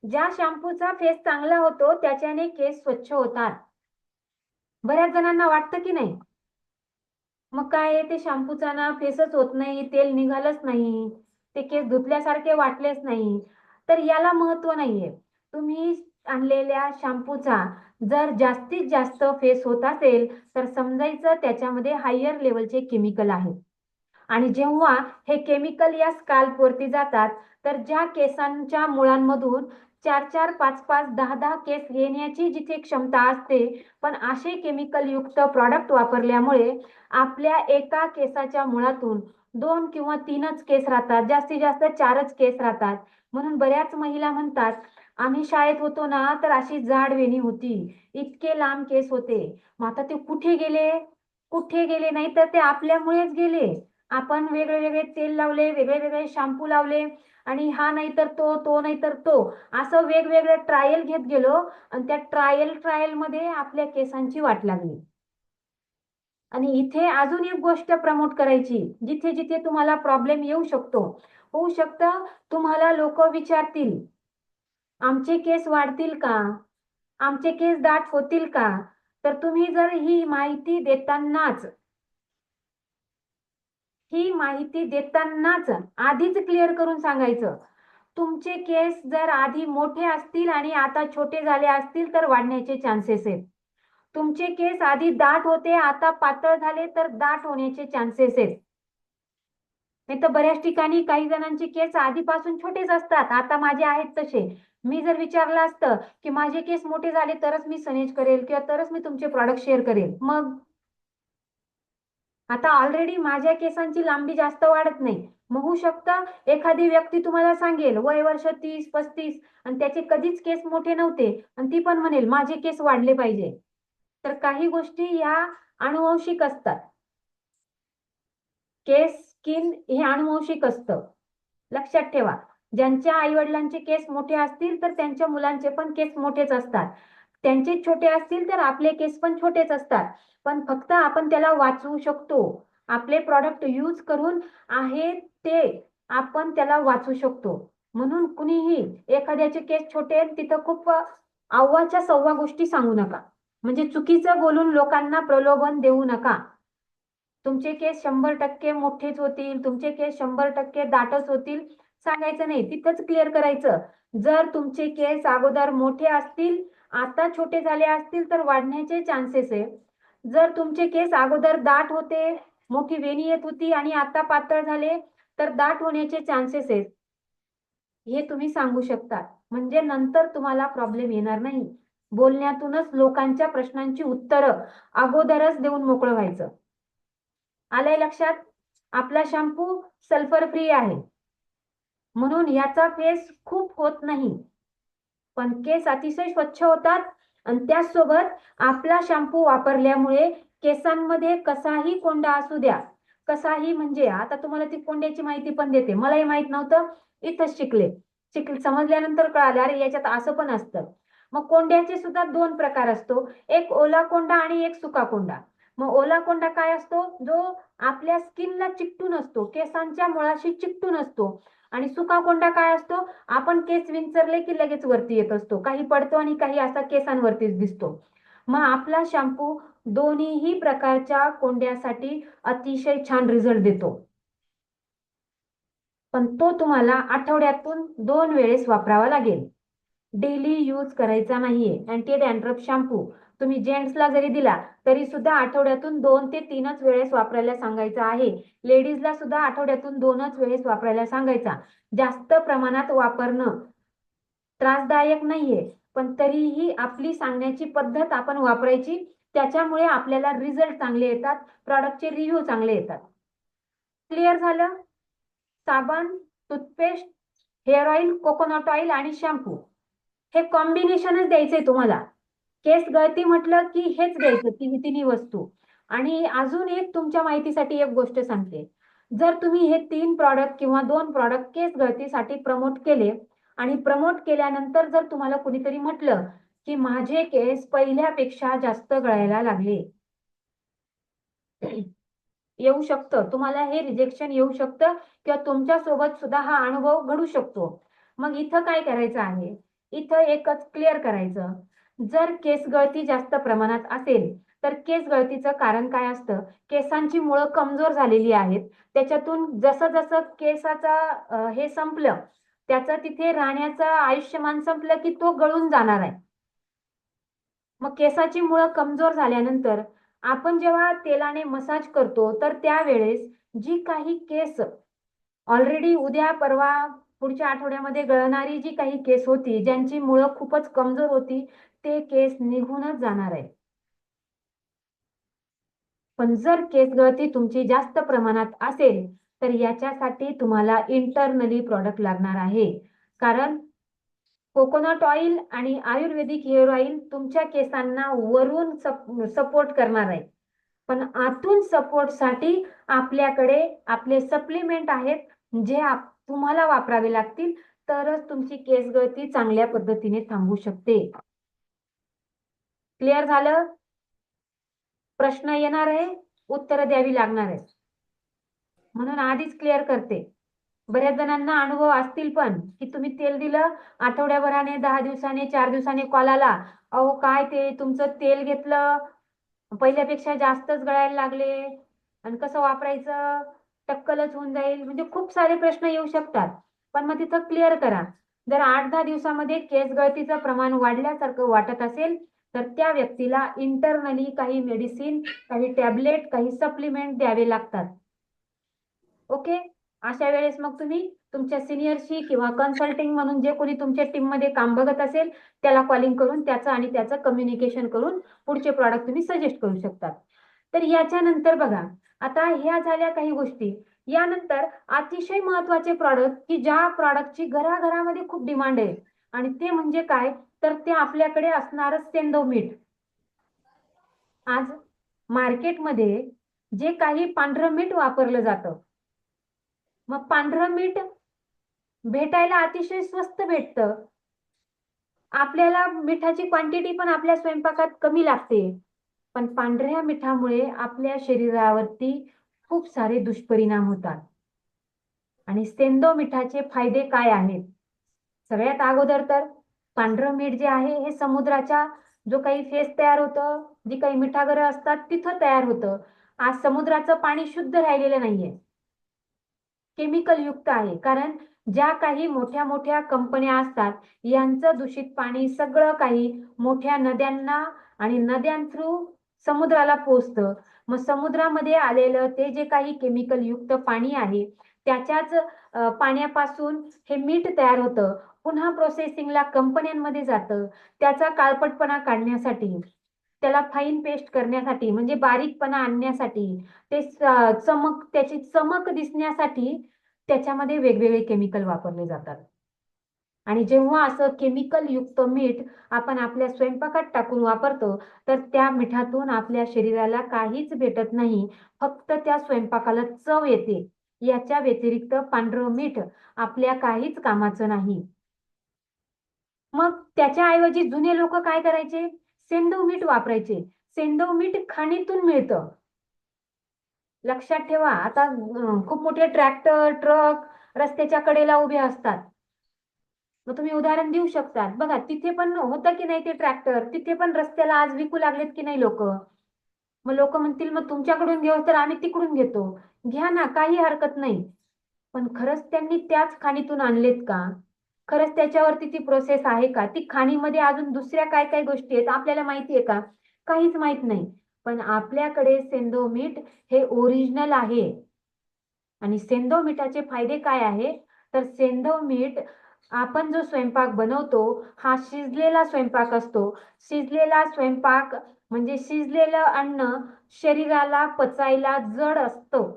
S1: ज्या शॅम्पूचा फेस चांगला होतो त्याच्याने केस स्वच्छ होतात. बऱ्याच जणांना वाटतं की नाही? मग काय ते शॅम्पूचा ना फेसच होत नाही, तेल निघालच नाही, ते केस धुतल्यासारखे वाटलेच नाही, तर याला महत्व नाहीये. तुम्ही आणलेल्या शॅम्पूचा जर जास्तीत जास्त फेस होत असेल तर समजायचं त्याच्यामध्ये हायर लेवलचे केमिकल आहे. आणि जेव्हा हे केमिकल या स्काल्प वरती जातात तर ज्या केसांच्या मुळांमधून 4-4, 5-5, 10-10 केस येण्याची जिथे क्षमता असते, पण असे केमिकल युक्त प्रॉडक्ट वापरल्यामुळे आपल्या एका केसाच्या मुळातून 2 किंवा 3च केस राहतात, जास्तीत जास्त 4च केस राहतात. म्हणून बऱ्याच महिला म्हणतात, आम्ही शाळेत होतो ना तर अशी जाड वेणी होती, इतके लांब केस होते. मग आता ते कुठे गेले? कुठे गेले? नाही तर ते आपल्यामुळेच गेले. आपण वेगळे तेल लावले, वेगळे शॅम्पू लावले, आणि हा नाही तर तो, तो नाही तर तो, असं वेगवेगळे ट्रायल घेत गेलो, आणि त्या ट्रायल मध्ये आपल्या केसांची वाट लागली. आणि इथे अजून एक गोष्ट प्रमोट करायची, जिथे जिथे तुम्हाला प्रॉब्लेम येऊ शकतो, होऊ शकतं, तुम्हाला लोक विचारतील, आमचे केस वाढतील का? आमचे केस दाट होतील का? तर तुम्ही जर ही माहिती देतानाच आधीच क्लिअर करून सांगायचं, तुमचे केस जर आधी मोठे असतील आणि आता छोटे झाले असतील तर वाढण्याचे चान्सेस आहेत. तुमचे केस आधी दाट होते, आता पातळ झाले तर दाट होण्याचे चान्सेस आहेत. नाही तर बऱ्याच ठिकाणी काही जणांचे केस आधीपासून छोटेच असतात, आता माझे आहेत तसे. मी जर विचारलं असतं की माझे केस मोठे झाले तरच मी सनेज करेल किंवा तरच मी तुमचे प्रॉडक्ट शेअर करेल, मग आता ऑलरेडी माझ्या केसांची लांबी जास्त वाढत नाही. मग होऊ शकतं एखादी व्यक्ती तुम्हाला सांगेल वय वर्ष 30-35 आणि त्याचे कधीच केस मोठे नव्हते, आणि ती पण म्हणेल माझे केस वाढले पाहिजे. तर काही गोष्टी या अनुवंशिक असतात. केस स्किन हे अनुवंशिक असतं, लक्षात ठेवा. ज्यांच्या आई वडिलांचे केस मोठे असतील तर त्यांच्या मुलांचे पण केस मोठेच असतात, त्यांचे छोटे असतील तर आपले केस पण छोटेच असतात. पण फक्त आपण त्याला वाचवू शकतो, आपले प्रॉडक्ट यूज करून आहे ते आपण त्याला वाचू शकतो. म्हणून कुणीही एखाद्याचे केस छोटे आहेत तिथं खूप अव्वाच्या सव्वा गोष्टी सांगू नका, म्हणजे चुकीचं बोलून लोकांना प्रलोभन देऊ नका. तुमचे केस 100% मोठेच होतील, तुमचे केस 100% दाटच होतील सांगायचं नाही, तिथंच क्लिअर करायचं. जर तुमचे केस अगोदर मोठे असतील, आता छोटे झाले असतील तर वाढण्याचे चान्सेस आहे. जर तुमचे केस अगोदर दाट होते, मोठी वेणी येत होती आणि आता पातळ झाले तर दाट होण्याचे चान्सेस आहेत. हे तुम्ही सांगू शकता, म्हणजे नंतर तुम्हाला प्रॉब्लेम येणार नाही. बोलण्यातूनच लोकांच्या प्रश्नांची उत्तरं अगोदरच देऊन मोकळं व्हायचं. आलंय लक्षात? आपला शॅम्पू सल्फर फ्री आहे, म्हणून याचा फेस खूप होत नाही, पण केस अतिशय स्वच्छ होतात. आणि त्याचसोबत आपला शॅम्पू वापरल्यामुळे केसांमध्ये कसाही कोंडा असू द्या, कसाही, म्हणजे आता तुम्हाला ती कोंड्याची माहिती पण देते, मलाही माहित नव्हतं, इथंच समजल्यानंतर कळालं अरे याच्यात असं पण असतं. मग कोंड्याचे सुद्धा 2 प्रकार असतो, एक ओला कोंडा आणि एक सुका कोंडा. मग ओला कोंडा काय असतो? जो आपल्या स्किनला चिकटून असतो, केसांच्या मुळाशी चिकटून असतो. आणि सुका कोंडा काय असतो? आपण केस विंचरले की लगेच वरती येत असतो, काही पडतो आणि काही असा केसांवरतीच दिसतो. मग आपला शॅम्पू दोन्हीही प्रकारच्या कोंड्यासाठी अतिशय छान रिझल्ट देतो, पण तो तुम्हाला आठवड्यातून 2 वेळेस वापरावा लागेल. डेली यूज करायचा नाहीये. अँटी डॅन्ड्रफ शॅम्पू तुम्ही जेंट्सला जरी दिला तरी सुद्धा आठवड्यातून 2 ते 3च वेळेस वापरायला सांगायचा आहे. लेडीजला सुद्धा आठवड्यातून 2च वेळेस वापरायला सांगायचा. जास्त प्रमाणात वापरणं त्रासदायक नाहीये, पण तरीही आपली सांगण्याची पद्धत आपण वापरायची. त्याच्यामुळे आपल्याला रिझल्ट चांगले येतात, प्रॉडक्टचे रिव्ह्यू चांगले येतात. क्लिअर झालं? साबण, toothpaste, hair oil, coconut oil आणि शॅम्पू हे कॉम्बिनेशनच द्यायचंय तुम्हाला. केस गळती म्हटलं की हेच द्यायचं, तिन्ही वस्तू. आणि अजून एक तुमच्या माहितीसाठी एक गोष्ट सांगते. जर तुम्ही हे 3 प्रॉडक्ट किंवा 2 प्रॉडक्ट केस गळतीसाठी प्रमोट केले आणि प्रमोट केल्यानंतर जर तुम्हाला कुणीतरी म्हटलं की माझे केस पहिल्यापेक्षा जास्त गळायला लागले, येऊ शकतं तुम्हाला, हे रिजेक्शन येऊ शकतं किंवा तुमच्या सोबत सुद्धा हा अनुभव घडू शकतो. मग इथं काय करायचं आहे? इथं एकच क्लिअर करायचं. जर केस गळती जास्त प्रमाणात असेल तर केस गळतीचं कारण काय असतं? केसांची मुळं कमजोर झालेली आहेत. त्याच्यातून जसं जसं केसाचा हे संपलं, त्याचं तिथे राहण्याचं आयुष्यमान संपलं की तो गळून जाणार आहे. मग केसाची मुळं कमजोर झाल्यानंतर आपण जेव्हा तेलाने मसाज करतो तर त्यावेळेस जी काही केस ऑलरेडी उद्या परवा पुढच्या आठवड्यामध्ये गळणारी जी काही केस होती, ज्यांची मुळं खूपच कमजोर होती, ते केस निघूनच जाणार आहे. पण जर केस गळती तुमची जास्त प्रमाणात असेल तर याच्यासाठी तुम्हाला इंटरनली प्रॉडक्ट लागणार आहे. कारण कोकोनट ऑइल आणि आयुर्वेदिक हेअर ऑइल तुमच्या केसांना वरून सपोर्ट करणार आहे. पण आतून सपोर्टसाठी आपल्याकडे आपले सप्लिमेंट आहेत, जे तुम्हाला वापरावे लागतील, तरच तुमची केस गळती चांगल्या पद्धतीने थांबू शकते. क्लिअर झालं? प्रश्न येणार आहे, उत्तर द्यावी लागणार आहे. म्हणून आधीच क्लिअर करते. बऱ्याच जणांना अनुभव असतील पण की तुम्ही तेल दिलं, आठवड्याभराने, 10 दिवसाने, 4 दिवसाने कॉल आला, अहो काय ते तुमचं तेल घेतलं, पहिल्यापेक्षा जास्तच गळायला लागले आणि कसं वापरायचं, टक्कलच होऊन जाईल. म्हणजे खूप सारे प्रश्न येऊ शकतात. पण मग तिथं क्लिअर करा. जर 8-10 दिवसामध्ये केस गळतीचं प्रमाण वाढल्यासारखं वाटत असेल तर त्या व्यक्तीला इंटरनली काही मेडिसिन, काही टॅबलेट, काही सप्लिमेंट द्यावे लागतात. ओके. अशा वेळेस मग तुम्ही तुमच्या सिनियरशी किंवा कन्सल्टिंग म्हणून जे कोणी तुमच्या टीम मध्ये काम बघत असेल त्याला कॉलिंग करून त्याचं आणि त्याचं कम्युनिकेशन करून पुढचे प्रॉडक्ट तुम्ही सजेस्ट करू शकता. तर याच्यानंतर बघा, आता ह्या झाल्या काही गोष्टी. यानंतर अतिशय महत्वाचे प्रॉडक्ट की ज्या प्रॉडक्टची घराघरामध्ये खूप डिमांड आहे आणि ते म्हणजे काय, तर ते आपल्याकडे असणारच सेंधव मीठ. आज मार्केटमध्ये जे काही पांढरं मीठ वापरलं जातं, मग पांढरं मीठ भेटायला अतिशय स्वस्त भेटतं. आपल्याला मिठाची क्वांटिटी पण आपल्या स्वयंपाकात कमी लागते. पण पांढऱ्या मिठामुळे आपल्या शरीरावरती खूप सारे दुष्परिणाम होतात. आणि सेंधव मिठाचे फायदे काय आहेत? सगळ्यात अगोदर तर पांढरं मीठ जे आहे हे समुद्राच्या जो काही फेस तयार होतं, जी काही मिठागरं असतात तिथं तयार होतं. आज समुद्राचं पाणी शुद्ध राहिलेलं नाहीये, केमिकल युक्त आहे. कारण ज्या काही मोठ्या मोठ्या कंपन्या असतात यांचं दूषित पाणी सगळं काही मोठ्या नद्यांना आणि नद्यां थ्रू समुद्राला पोहोचतं. मग समुद्रामध्ये आलेलं ते जे काही केमिकल युक्त पाणी आहे त्याच्याच पाण्यापासून हे मीठ तयार होतं. पुन्हा प्रोसेसिंगला कंपन्यांमध्ये जातं. त्याचा काळपटपणा काढण्यासाठी, त्याला फाईन पेस्ट करण्यासाठी म्हणजे बारीकपणा आणण्यासाठी, ते त्याची चमक दिसण्यासाठी त्याच्यामध्ये वेगवेगळे केमिकल वापरले जातात. आणि जेव्हा असं केमिकल युक्त मीठ आपण आपल्या स्वयंपाकात टाकून वापरतो तर त्या मिठातून आपल्या शरीराला काहीच भेटत नाही, फक्त त्या स्वयंपाकाला चव येते. याच्या व्यतिरिक्त पांढरं मीठ आपल्या काहीच कामाचं नाही. मग त्याच्याऐवजी जुने लोक काय करायचे? सेंधव मीठ वापरायचे. सेंधव मीठ खाणीतून मिळतं. लक्षात ठेवा. आता खूप मोठे ट्रॅक्टर, ट्रक रस्त्याच्या कडेला उभे असतात. मग तुम्ही उदाहरण देऊ शकतात. बघा तिथे पण होतं की नाही ते ट्रॅक्टर, तिथे पण रस्त्याला आज विकू लागलेत की नाही लोक. मग लोक म्हणतील मग तुमच्याकडून घेऊ तर आम्ही तिकडून घेतो. घ्या ना, काही हरकत नाही. पण खरंच त्यांनी त्याच खाणीतून आणलेत का? खरंच त्याच्यावरती ती प्रोसेस आहे का? ती खाणीमध्ये अजून दुसऱ्या काय काय गोष्टी आहेत आपल्याला माहिती आहे का? काहीच माहित नाही. पण आपल्याकडे सेंधव मीठ हे ओरिजिनल आहे. आणि सेंधव मिठाचे फायदे काय आहे? तर सेंधव मीठ आपण जो स्वयंपाक बनवतो हा शिजलेला स्वयंपाक असतो. शिजलेला स्वयंपाक म्हणजे शिजलेलं अन्न शरीराला पचायला जड असतं.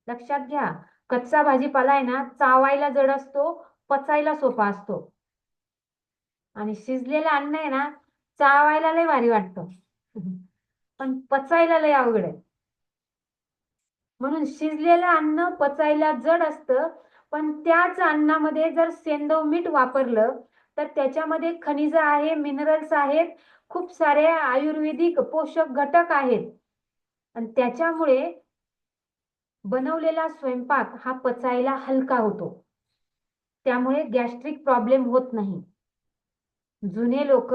S1: लक्षात घ्या, कच्चा भाजीपाला आहे ना, चावायला जड असतो, पचायला सोपा असतो. आणि शिजलेलं अन्न आहे ना, चावायला लय भारी वाटतं पण पचायला लय अवघड आहे. म्हणून शिजलेलं अन्न पचायला जड असतं, पण त्याच अन्नामध्ये जर सेंधव मीठ वापरलं तर त्याच्यामध्ये खनिज आहे, मिनरल्स आहेत, खूप सारे आयुर्वेदिक पोषक घटक आहेत आणि त्याच्यामुळे बनवलेला स्वयंपाक हा पचायला हलका होतो. त्यामुळे गॅस्ट्रिक प्रॉब्लेम होत नाही. जुने लोक,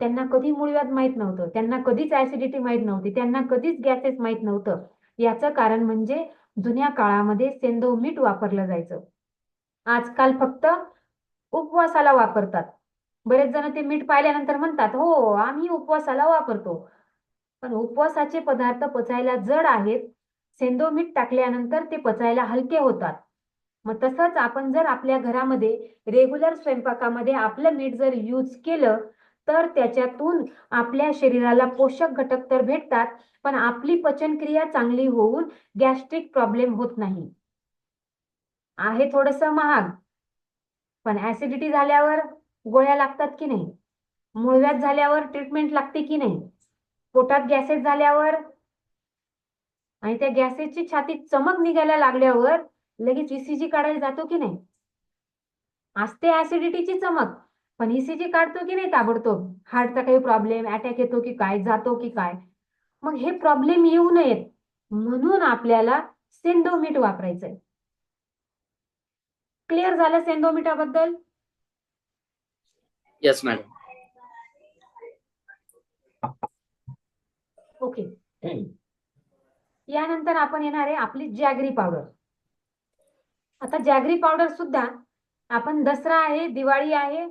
S1: त्यांना कधी मूळव्याध माहित नव्हतं, त्यांना कधीच ऍसिडिटी माहित नव्हती, त्यांना कधीच गॅसेस माहित नव्हतं. याचं कारण म्हणजे जुन्या काळामध्ये सेंधव मीठ वापरलं जायचं. आजकाल फक्त उपवासाला वापरतात. बरेच जण ते मीठ पाहिल्यानंतर म्हणतात, हो आम्ही उपवासाला वापरतो. पण उपवासाचे पदार्थ पचायला जड आहेत. सेंधव मीठ टाकल्यानंतर ते पचायला हलके होतात. मग तसंच आपण जर आपल्या घरामध्ये रेग्युलर स्वयंपाकामध्ये आपलं मीठ जर यूज केलं तर त्याच्यातून आपल्या शरीराला पोषक घटक तर भेटतात, पण आपली पचनक्रिया चांगली होऊन गॅस्ट्रिक प्रॉब्लेम होत नाही. आहे थोडंसं महाग, पण ऍसिडिटी झाल्यावर गोळ्या लागतात की नाही? मूळव्याध झाल्यावर ट्रीटमेंट लागते की नाही? पोटात गॅसेस झाल्यावर आणि त्या गॅसेसची छातीत चमक निघायला लागल्यावर लगेच ईसीजी काढायला जातो की नाही? असते ऍसिडिटीची चमक, पण ईसीजी काढतो की नाही ताबडतोब? हार्टचा काही प्रॉब्लेम, अटॅक येतो की काय, जातो की काय? मग हे प्रॉब्लेम येऊ नयेत म्हणून आपल्याला सेंधव मीठ वापरायचंय. क्लिअर झालं सेंधव मिठाबद्दल?
S2: Yes, madam.
S1: ओके. यानंतर आपण येणार आहे आपली जॅगरी पावडर. आता जॅगरी पावडर सुद्धा आपण दसरा आहे, दिवाळी आहे,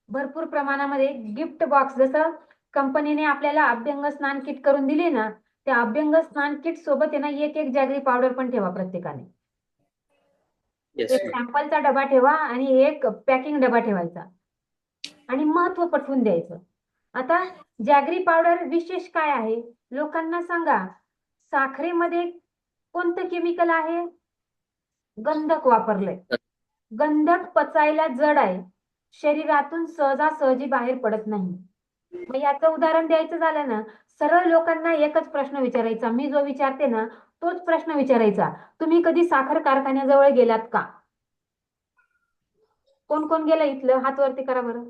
S1: भरपूर प्रमाणामध्ये गिफ्ट बॉक्स, जसं कंपनीने आपल्याला अभ्यंग स्नान किट करून दिली ना, त्या अभ्यंग स्नान किट सोबत आहे ना एक एक जॅगरी पावडर पण ठेवा प्रत्येकाने.
S2: Yes,
S1: एक
S2: ma'am.
S1: सॅम्पलचा डबा ठेवा आणि एक पॅकिंग डबा ठेवायचा आणि महत्व पटवून द्यायचं. आता जॅगरी पावडर विशेष काय आहे लोकांना सांगा. साखरेमध्ये कोणतं केमिकल आहे? गंधक वापरलंय. गंधक पचायला जड आहे, शरीरातून सहजासहजी बाहेर पडत नाही. मग याचं उदाहरण द्यायचं झालं ना, सरळ लोकांना एकच प्रश्न विचारायचा, मी जो विचारते ना तोच प्रश्न विचारायचा, तुम्ही कधी साखर कारखान्याजवळ गेलात का? कोण कोण गेलं इथलं? हात वरती करा बरं.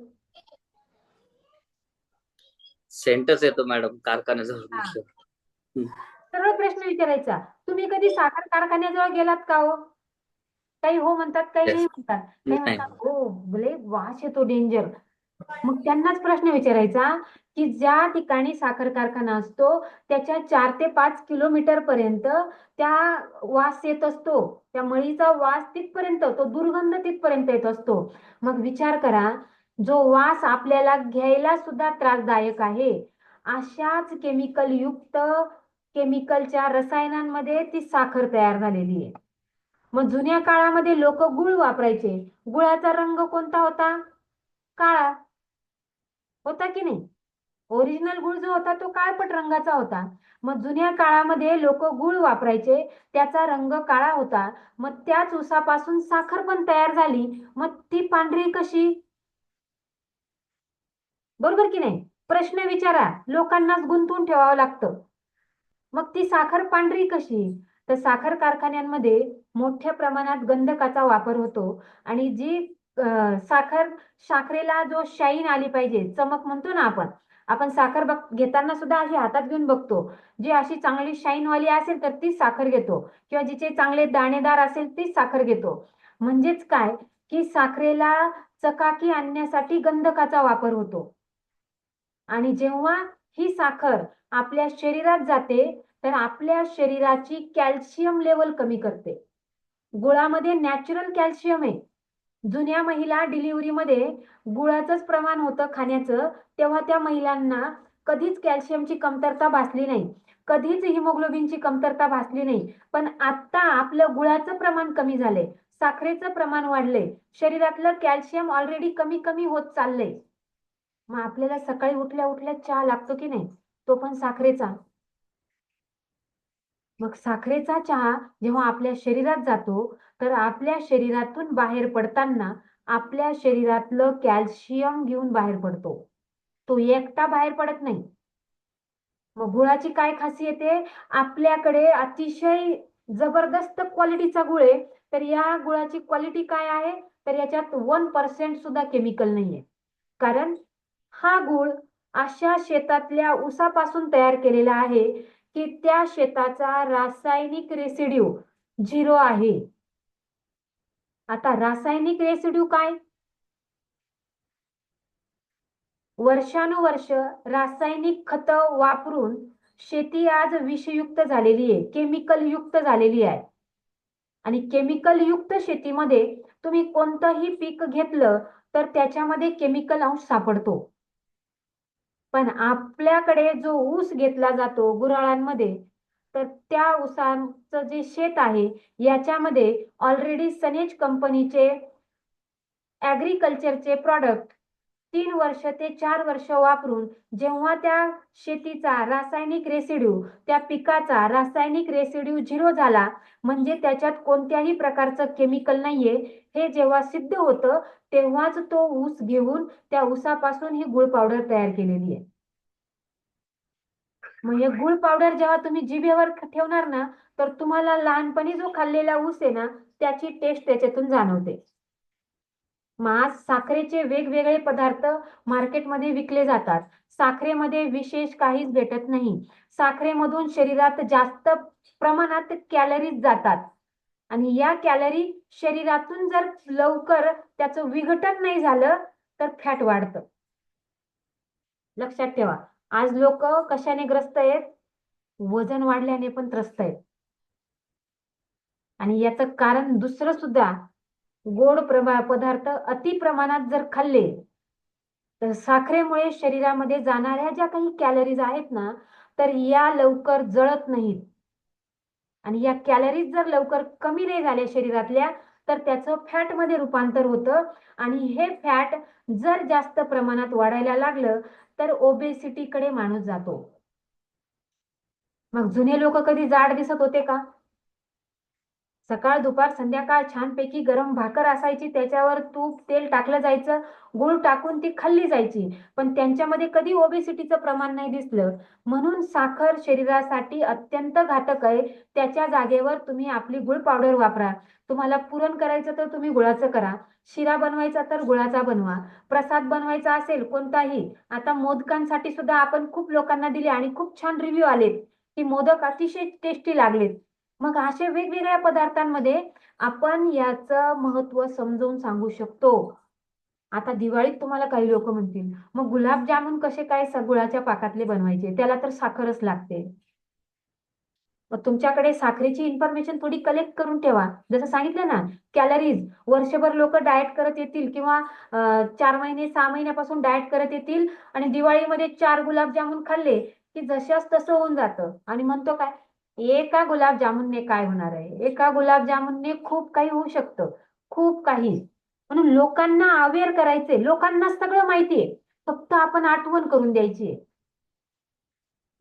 S2: सेंटच येतो मॅडम कारखान्याजवळ म्हटलं.
S1: सरळ प्रश्न विचारायचा, तुम्ही कधी साखर कारखान्याजवळ गेलात का हो? काही हो म्हणतात, काही नाही
S2: Yes.
S1: म्हणतात. काही
S2: नाही.
S1: म्हणतात हो भले वास येतो डेंजर. मग त्यांनाच प्रश्न विचारायचा की ज्या ठिकाणी साखर कारखाना असतो त्याच्या 4 ते 5 किलोमीटर पर्यंत त्या वास येत असतो, त्या मळीचा वास तिथपर्यंत, तो दुर्गंध तिथपर्यंत येत असतो. मग विचार करा, जो वास आपल्याला घ्यायला सुद्धा त्रासदायक आहे, अशाच केमिकलच्या रसायनांमध्ये ती साखर तयार झालेली आहे. मग जुन्या काळामध्ये लोक गुळ वापरायचे. गुळाचा रंग कोणता होता? काळा होता की नाही? ओरिजिनल गुळ जो होता तो काळपट रंगाचा होता. मग जुन्या काळामध्ये लोक गुळ वापरायचे, त्याचा रंग काळा होता. मग त्याच उसापासून साखर पण तयार झाली, मग ती पांढरी कशी? बरोबर की नाही? प्रश्न विचारा, लोकांनाच गुंतवून ठेवावं लागतं. मग ती साखर पांढरी कशी? तर साखर कारखान्यांमध्ये मोठ्या प्रमाणात गंधकाचा वापर होतो आणि जी साखरेला जो शाईन आली पाहिजे, चमक म्हणतो ना आपण साखर घेताना सुद्धा अशी हातात घेऊन बघतो. जी अशी चांगली शाईन वाली असेल तर ती साखर घेतो, किंवा जिचे चांगले दाणेदार असेल ती साखर घेतो. म्हणजेच काय की साखरेला चकाकी आणण्यासाठी गंधकाचा वापर होतो. आणि जेव्हा ही साखर आपल्या शरीरात जाते तर आपल्या शरीराची कॅल्शियम लेवल कमी करते. गुळामध्ये नॅचरल कॅल्शियम आहे, जुन्या महिला डिलिव्हरीमध्ये गुळाचंच प्रमाण होतं खाण्याचं, तेव्हा त्या महिलांना कधीच कॅल्शियमची कमतरता भासली नाही, कधीच हिमोग्लोबिनची कमतरता भासली नाही. पण आता आपलं गुळाचं प्रमाण कमी झालंय, साखरेचं प्रमाण वाढलंय, शरीरातलं कॅल्शियम ऑलरेडी कमी कमी होत चाललंय. मग आपल्याला सकाळी उठल्या उठल्या चहा लागतो की नाही, तो पण साखरेचा. मग साखरेचा चहा जेव्हा आपल्या शरीरात जातो, तर आपल्या शरीरातून बाहेर पडताना आपल्या शरीरातलं कॅल्शियम घेऊन बाहेर पडतो, तो एकटा बाहेर पडत नाही. मग गुळाची काय खासियत आहे? आपल्याकडे अतिशय जबरदस्त क्वालिटीचा गुळ आहे. तर या गुळाची क्वालिटी काय आहे? तर याच्यात 1% सुद्धा केमिकल नाहीये. कारण हा गुळ अशा शेतातल्या ऊसापासून तयार केलेला आहे की त्या शेताचा रासायनिक रेसिड्यू 0 आहे. आता रासायनिक रेसिड्यू काय? वर्षानुवर्ष रासायनिक खतं वापरून शेती आज विषयुक्त झालेली आहे, केमिकल युक्त झालेली आहे. आणि केमिकल युक्त शेतीमध्ये तुम्ही कोणतंही पीक घेतलं तर त्याच्यामध्ये केमिकल अंश सापडतो. पण आपल्याकडे जो ऊस घेतला जातो गुऱ्हाळांमध्ये, तर त्या ऊसाचं जे शेत आहे याच्यामध्ये ऑलरेडी सनेज कंपनीचे ॲग्रीकल्चरचे प्रॉडक्ट 3 वर्ष ते 4 वर्ष वापरून जेव्हा त्या शेतीचा रासायनिक रेसिड्यू, त्या पिकाचा रासायनिक रेसिड्यू 0 झाला, म्हणजे त्याच्यात कोणत्याही प्रकारचं केमिकल नाहीये, हे जेव्हा सिद्ध होतं, तेव्हाच तो ऊस घेऊन त्या ऊसापासून ही गुळ पावडर तयार केलेली आहे. म्हणजे गुळ पावडर जेव्हा तुम्ही जिभेवर ठेवणार ना, तर तुम्हाला लहानपणी जो खाल्लेला ऊस आहे ना, त्याची टेस्ट त्याच्यातून जाणवते. मग आज साखरेचे वेगवेगळे पदार्थ मार्केटमध्ये विकले जातात. साखरेमध्ये विशेष काहीच भेटत नाही. साखरेमधून शरीरात जास्त प्रमाणात कॅलरीज जातात आणि या कॅलरी शरीरातून जर लवकर त्याचं विघटन नाही झालं, तर फॅट वाढतं. लक्षात ठेवा. आज लोक कशाने ग्रस्त आहेत? वजन वाढल्याने पण त्रस्त आहेत. आणि याचं कारण दुसरं सुद्धा, गोड पदार्थ अति प्रमाणात जर खाल्ले तर साखरेमुळे शरीरामध्ये जाणाऱ्या ज्या काही कॅलरीज आहेत ना, तर या लवकर जळत नाहीत. आणि या कॅलरीज जर लवकर कमी नाही झाल्या शरीरातल्या, तर त्याचं फॅटमध्ये रूपांतर होतं आणि हे फॅट जर जास्त प्रमाणात वाढायला लागलं, तर ओबेसिटीकडे माणूस जातो. मग जुने लोक कधी जाड दिसत होते का? सकाळ दुपार संध्याकाळ छानपैकी गरम भाकर असायची, त्याच्यावर तूप तेल टाकलं जायचं, गूळ टाकून ती खाल्ली जायची, पण त्यांच्यामध्ये कधी ओबेसिटीचं प्रमाण नाही दिसलं. म्हणून साखर शरीरासाठी अत्यंत घातक आहे. त्याच्या जागेवर तुम्ही आपली गुळ पावडर वापरा. तुम्हाला पुरण करायचं तर तुम्ही गुळाचं करा, शिरा बनवायचा तर गुळाचा बनवा, प्रसाद बनवायचा असेल कोणताही. आता मोदकांसाठी सुद्धा आपण खूप लोकांना दिले आणि खूप छान रिव्ह्यू आलेत की मोदक अतिशय टेस्टी लागलेत. मग अशा वेगवेगळ्या पदार्थांमध्ये आपण याचं महत्व समजावून सांगू शकतो. आता दिवाळीत तुम्हाला काही लोक म्हणतील, मग गुलाबजामुन कसे काय गुळाच्या पाकातले बनवायचे? त्याला तर साखरच लागते. मग तुमच्याकडे साखरेची इन्फॉर्मेशन थोडी कलेक्ट करून ठेवा. जसं सांगितलं ना, कॅलरीज वर्षभर लोक डाएट करत येतील किंवा 4 महिने 6 महिन्यापासून डाएट करत येतील आणि दिवाळीमध्ये 4 गुलाबजामुन खाल्ले की जशास तसं होऊन जातं. आणि म्हणतो काय, एका गुलाबजामुनने काय होणार आहे? एका गुलाबजामुनने खूप काही होऊ शकतं, खूप काही. म्हणून लोकांना अवेअर करायचे, लोकांना सगळं माहितीये, फक्त आपण आठवण करून द्यायची.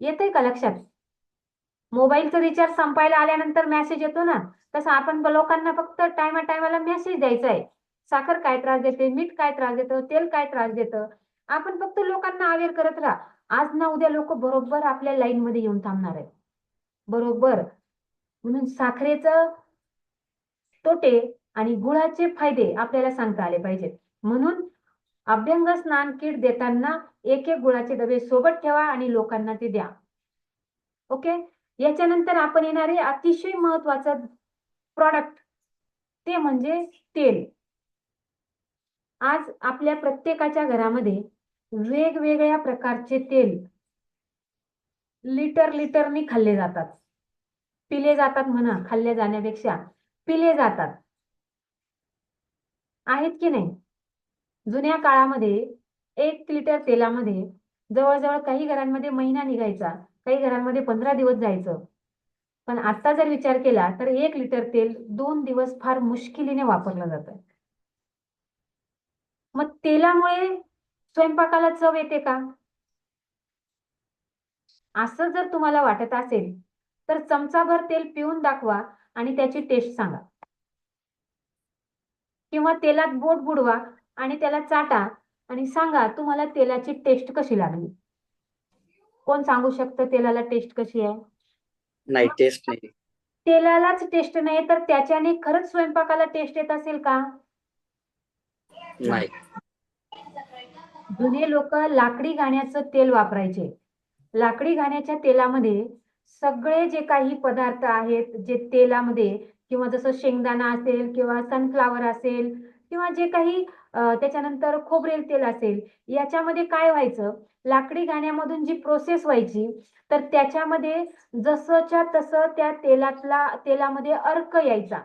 S1: येतंय का लक्षात? मोबाईलचं रिचार्ज संपायला आल्यानंतर मेसेज येतो ना, तसं आपण लोकांना फक्त टायमाला मेसेज द्यायचा आहे. साखर काय त्रास देते, मीठ काय त्रास देतं, तेल काय त्रास देतं. आपण फक्त लोकांना अवेअर करत राहा. आज ना उद्या लोक बरोबर आपल्या लाईन मध्ये येऊन थांबणार आहेत. बरोबर. म्हणून साखरेचं तोटे आणि गुळाचे फायदे आपल्याला सांगता आले पाहिजेत. म्हणून अभ्यंग स्नान किट देताना एक एक गुळाचे डबे सोबत ठेवा आणि लोकांना ते द्या. ओके. याच्यानंतर आपण येणारे अतिशय महत्वाचं प्रॉडक्ट, ते म्हणजे तेल. आज आपल्या प्रत्येकाच्या घरामध्ये वेगवेगळ्या प्रकारचे तेल लिटरनी खाल्ले जातात, पिले जातात म्हणा, खाल्ले जाण्यापेक्षा पिले जातात. आहेत की नाही? जुन्या काळामध्ये 1 लिटर तेलामध्ये जवळजवळ काही घरांमध्ये महिना निघायचा, काही घरांमध्ये 15 दिवस जायचं. पण आता जर विचार केला तर 1 लिटर तेल 2 दिवस फार मुश्किलीने वापरलं जातं. मग तेलामुळे स्वयंपाकाला चव येते का? असं जर तुम्हाला वाटत असेल तर चमचाभर तेल पिऊन दाखवा आणि त्याची टेस्ट सांगा. किंवा तेलात बोट बुडवा आणि त्याला चाटा आणि सांगा तुम्हाला तेलाची टेस्ट कशी लागली. कोण सांगू शकतं तेलाला टेस्ट कशी आहे?
S2: नाही,
S1: मग
S2: टेस्ट नाही.
S1: तेलालाच टेस्ट नाही तर त्याच्याने खरंच स्वयंपाकाला टेस्ट येत असेल का? नाही.
S2: नाही.
S1: जुने लोक लाकडी घाण्याचं तेल वापरायचे. लाकडी घाण्याच्या तेलामध्ये सगळे जे काही पदार्थ आहेत जे तेलामध्ये किंवा जसं शेंगदाणा असेल किंवा सनफ्लावर असेल किंवा जे काही त्याच्यानंतर खोबरेल तेल असेल, याच्यामध्ये काय व्हायचं, लाकडी घाण्यामधून जी प्रोसेस व्हायची तर त्याच्यामध्ये जसंच्या तसं त्या तेलामध्ये अर्क यायचा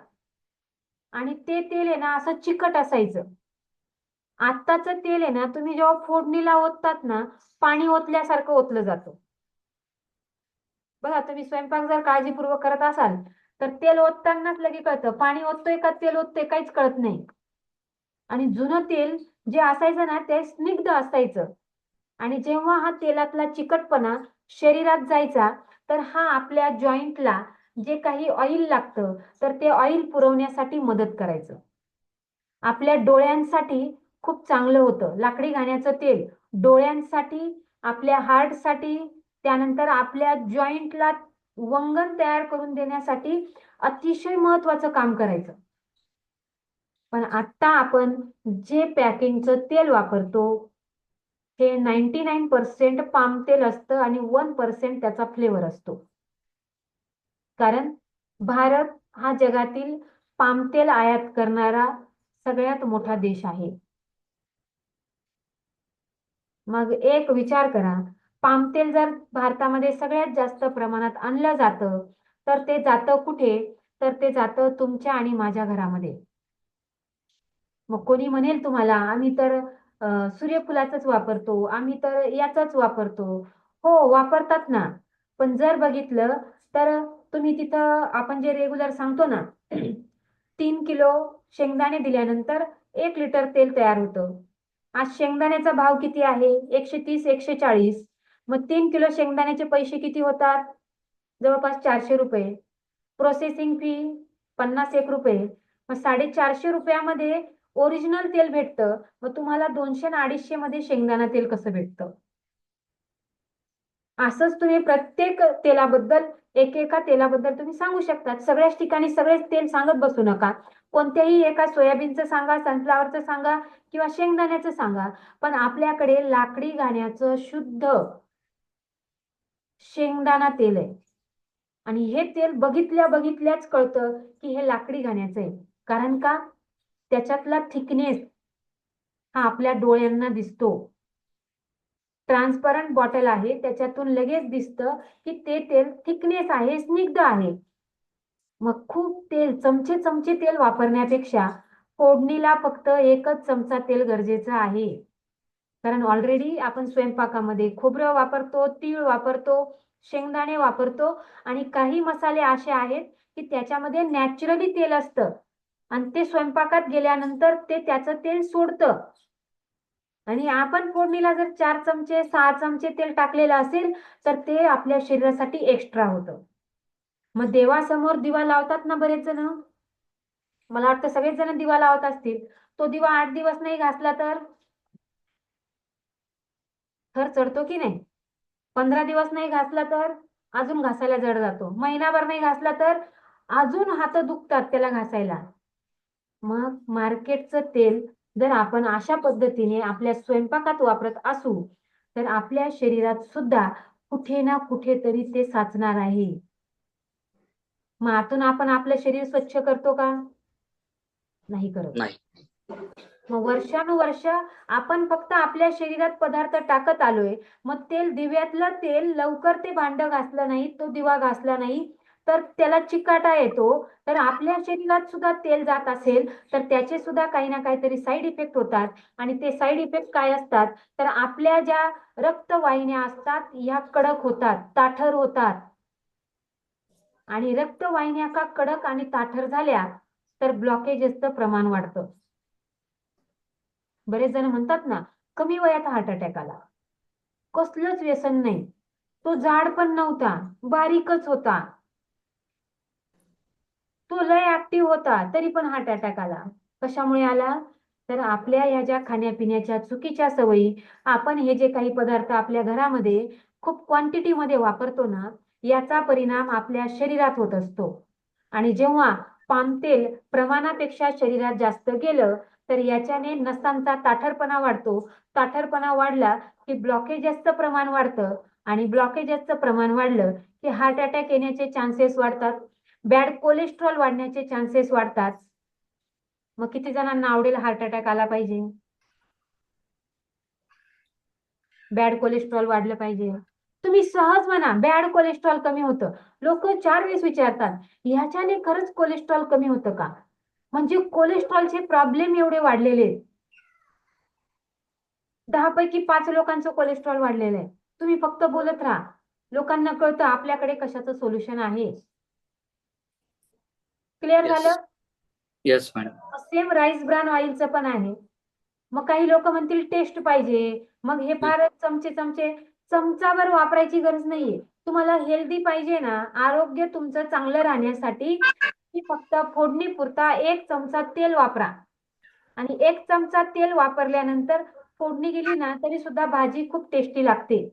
S1: आणि ते तेल आहे ना असं चिकट असायचं. आत्ताचं तेल आहे ना तुम्ही जेव्हा फोडणीला ओततात ना, पाणी ओतल्यासारखं ओतलं जातं. बघा तुम्ही स्वयंपाक जर काळजीपूर्वक करत असाल तर तेल ओततानाच लगे कळतं पाणी ओततोय का तेल ओततोय काहीच कळत नाही. आणि जुनं तेल जे असायचं ना ते स्निग्ध असायचं आणि जेव्हा हा तेलातला चिकटपणा शरीरात जायचा तर हा आपल्या जॉईंटला जे काही ऑइल लागतं तर ते ऑइल पुरवण्यासाठी मदत करायचं. आपल्या डोळ्यांसाठी खूप चांगलं होतं लाकडी घाण्याचं तेल. डोळ्यांसाठी, आपल्या हार्टसाठी, त्यानंतर आपल्या जॉईंटला वंगण तयार करून देण्यासाठी अतिशय महत्वाचं काम करायचं. पण आता आपण जे पॅकिंगचं तेल वापरतो हे 99% पाम तेल असतं आणि 1% त्याचा फ्लेवर असतो. कारण भारत हा जगातील पाम तेल आयात करणारा सगळ्यात मोठा देश आहे. मग एक विचार करा, पाम तेल जर भारतामध्ये सगळ्यात जास्त प्रमाणात आणलं जातं तर ते जातं कुठे? तर ते जातं तुमच्या आणि माझ्या घरामध्ये. मग कोणी म्हणेल तुम्हाला आम्ही तर सूर्यफुलाचंच वापरतो, आम्ही तर याचाच वापरतो. हो वापरतात ना, पण जर बघितलं तर तुम्ही तिथं आपण जे रेग्युलर सांगतो ना 3 किलो शेंगदाणे दिल्यानंतर 1 लिटर तेल तयार होतं. आज शेंगदाण्याचा भाव किती आहे? 130, 140. मग 3 किलो शेंगदाण्याचे पैसे किती होतात? जवळपास 400 रुपये. प्रोसेसिंग फी 50 एक रुपये. मग 450 रुपयामध्ये ओरिजिनल तेल भेटतं. मग तुम्हाला 200 आणि 250 मध्ये शेंगदाणा तेल कसं भेटतं? असंच तुम्ही प्रत्येक तेलाबद्दल एकेका तेलाबद्दल तुम्ही सांगू शकता. सगळ्याच ठिकाणी सगळेच तेल सांगत बसू नका. कोणत्याही एका सोयाबीनचं सांगा, सनफ्लॉवरचं सांगा किंवा शेंगदाण्याचं सांगा. पण आपल्याकडे लाकडी घाण्याचं शुद्ध शेंगदाणा तेल आहे. आणि हे तेल बघितल्या बघितल्याच कळतं की हे लाकडी घाण्याचं आहे. कारण का? त्याच्यातला थिकनेस हा आपल्या डोळ्यांना दिसतो. ट्रान्सपरंट बॉटल आहे त्याच्यातून लगेच दिसतं की ते तेल थिकनेस आहे, स्निग्ध आहे. मग खूप तेल चमचे चमचे तेल वापरण्यापेक्षा फोडणीला फक्त एकच चमचा तेल गरजेचं आहे. कारण ऑलरेडी आपण स्वयंपाकामध्ये खोबरं वापरतो, तीळ वापरतो, शेंगदाणे वापरतो आणि काही मसाले असे आहेत की त्याच्यामध्ये नॅचरली तेल असतं आणि ते स्वयंपाकात गेल्यानंतर ते त्याचं तेल सोडतं. आणि आपण फोडणीला जर 4 चमचे 6 चमचे तेल टाकलेलं असेल तर ते आपल्या शरीरासाठी एक्स्ट्रा होतं. मग देवासमोर दिवा लावतात ना बरेच जण, मला वाटतं सगळेच जण दिवा लावत असतील. तो दिवा 8 दिवस नाही घासला तर थर चढतो की नाही? 15 दिवस नाही घासला तर अजून घासायला जड जातो. महिनाभर नाही घासला तर अजून हात दुखतात त्याला घासायला. मग मार्केटचं तेल जर आपण अशा पद्धतीने आपल्या स्वयंपाकात वापरत असू तर आपल्या शरीरात सुद्धा कुठे ना कुठेतरी ते साचणार आहे. मग आतून आपण आपलं शरीर स्वच्छ करतो का? नाही करत.
S2: नाही.
S1: मग वर्षानुवर्ष आपण फक्त आपल्या शरीरात पदार्थ टाकत आलोय. मग दिव्यातलं तेल लवकर ते भांडं घासलं नाही, तो दिवा घासला नाही तर त्याला चिकाटा येतो, तर आपल्या शरीरात सुद्धा तेल जात असेल तर त्याचे सुद्धा काही ना काहीतरी साईड इफेक्ट होतात. आणि ते साईड इफेक्ट काय असतात, तर आपल्या ज्या रक्तवाहिन्या असतात ह्या कडक होतात, ताठर होतात. आणि रक्तवाहिन्या का कडक आणि ताठर झाल्या तर ब्लॉकेजेसचं प्रमाण वाढतं. बरेच जण म्हणतात ना, कमी वयात हार्ट अटॅक आला. कसलंच व्यसन नाही, तो जाड पण नव्हता, बारीकच होता, तो लय ऍक्टिव्ह होता, तरी पण हार्ट अटॅक आला. कशामुळे आला, तर आपल्या या ज्या खाण्यापिण्याच्या चुकीच्या सवयी, आपण हे जे काही पदार्थ आपल्या घरामध्ये खूप क्वांटिटी मध्ये वापरतो ना, याचा परिणाम आपल्या शरीरात होत असतो. आणि जेव्हा पाम तेल प्रमाणापेक्षा शरीरात जास्त गेलं तर याच्याने नसांचा ताठरपणा वाढतो. ताठरपणा वाढला की ब्लॉकेजेसचं प्रमाण वाढतं. आणि ब्लॉकेजेसचं प्रमाण वाढलं की हार्ट अटॅक येण्याचे चान्सेस वाढतात. बॅड कोलेस्ट्रॉल वाढण्याचे चान्सेस वाढतात. मग किती जणांना आवडेल हार्ट अटॅक आला पाहिजे, बॅड कोलेस्ट्रॉल वाढलं पाहिजे? तुम्ही सहज म्हणा बॅड कोलेस्ट्रॉल कमी होतं. लोक 4 वेळेस विचारतात, ह्याच्याने खरंच कोलेस्ट्रॉल कमी होतं का? म्हणजे कोलेस्ट्रॉलचे प्रॉब्लेम एवढे वाढलेले आहेत. 10 पैकी 5 लोकांचं कोलेस्ट्रॉल वाढलेलं आहे. तुम्ही फक्त बोलत राहा, लोकांना कळतं आपल्याकडे कशाचं सोल्युशन आहे. Clear
S2: yes.
S1: झालं?
S2: Yes madam.
S1: Same rice bran ऑइलचं पण आहे. मग काही लोक म्हणतील टेस्ट पाहिजे, मग हे फार चमचे चमचे, चमचाभर वापरायची गरज नाहीये. तुम्हाला हेल्दी पाहिजे ना, आरोग्य तुमचं चांगलं राहण्यासाठी फक्त फोडणी पुरता 1 चमचा तेल वापरा. आणि 1 चमचा तेल वापरल्यानंतर फोडणी गेली ना तरी सुद्धा भाजी खूप टेस्टी लागते.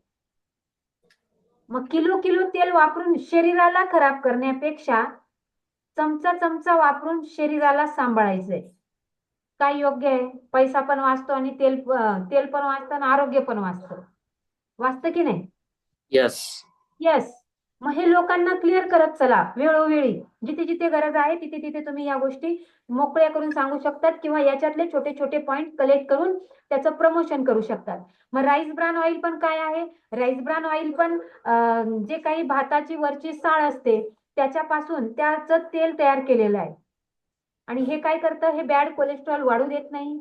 S1: मग किलो किलो तेल वापरून शरीराला खराब करण्यापेक्षा चमचा चमचा वापरून शरीराला सांभाळायचंय. काय योग्य आहे? पैसा पण वाचतो आणि तेल पण वाचतं आणि आरोग्य पण वाचतं. वाचतं की नाही?
S2: येस.
S1: येस. मग हे लोकांना क्लिअर करत चला वेळोवेळी. जिथे जिथे गरज आहे तिथे तिथे तुम्ही या गोष्टी मोकळ्या करून सांगू शकतात किंवा याच्यातले छोटे छोटे पॉइंट कलेक्ट करून त्याचं प्रमोशन करू शकतात. मग राईस ब्रान ऑइल पण काय आहे? राईस ब्रान ऑइल पण जे काही भाताची वरची साळ असते त्याच्यापासून त्याचं तेल तयार केलेलं आहे. आणि हे काय करतं, हे बॅड कोलेस्ट्रॉल वाढू देत नाही.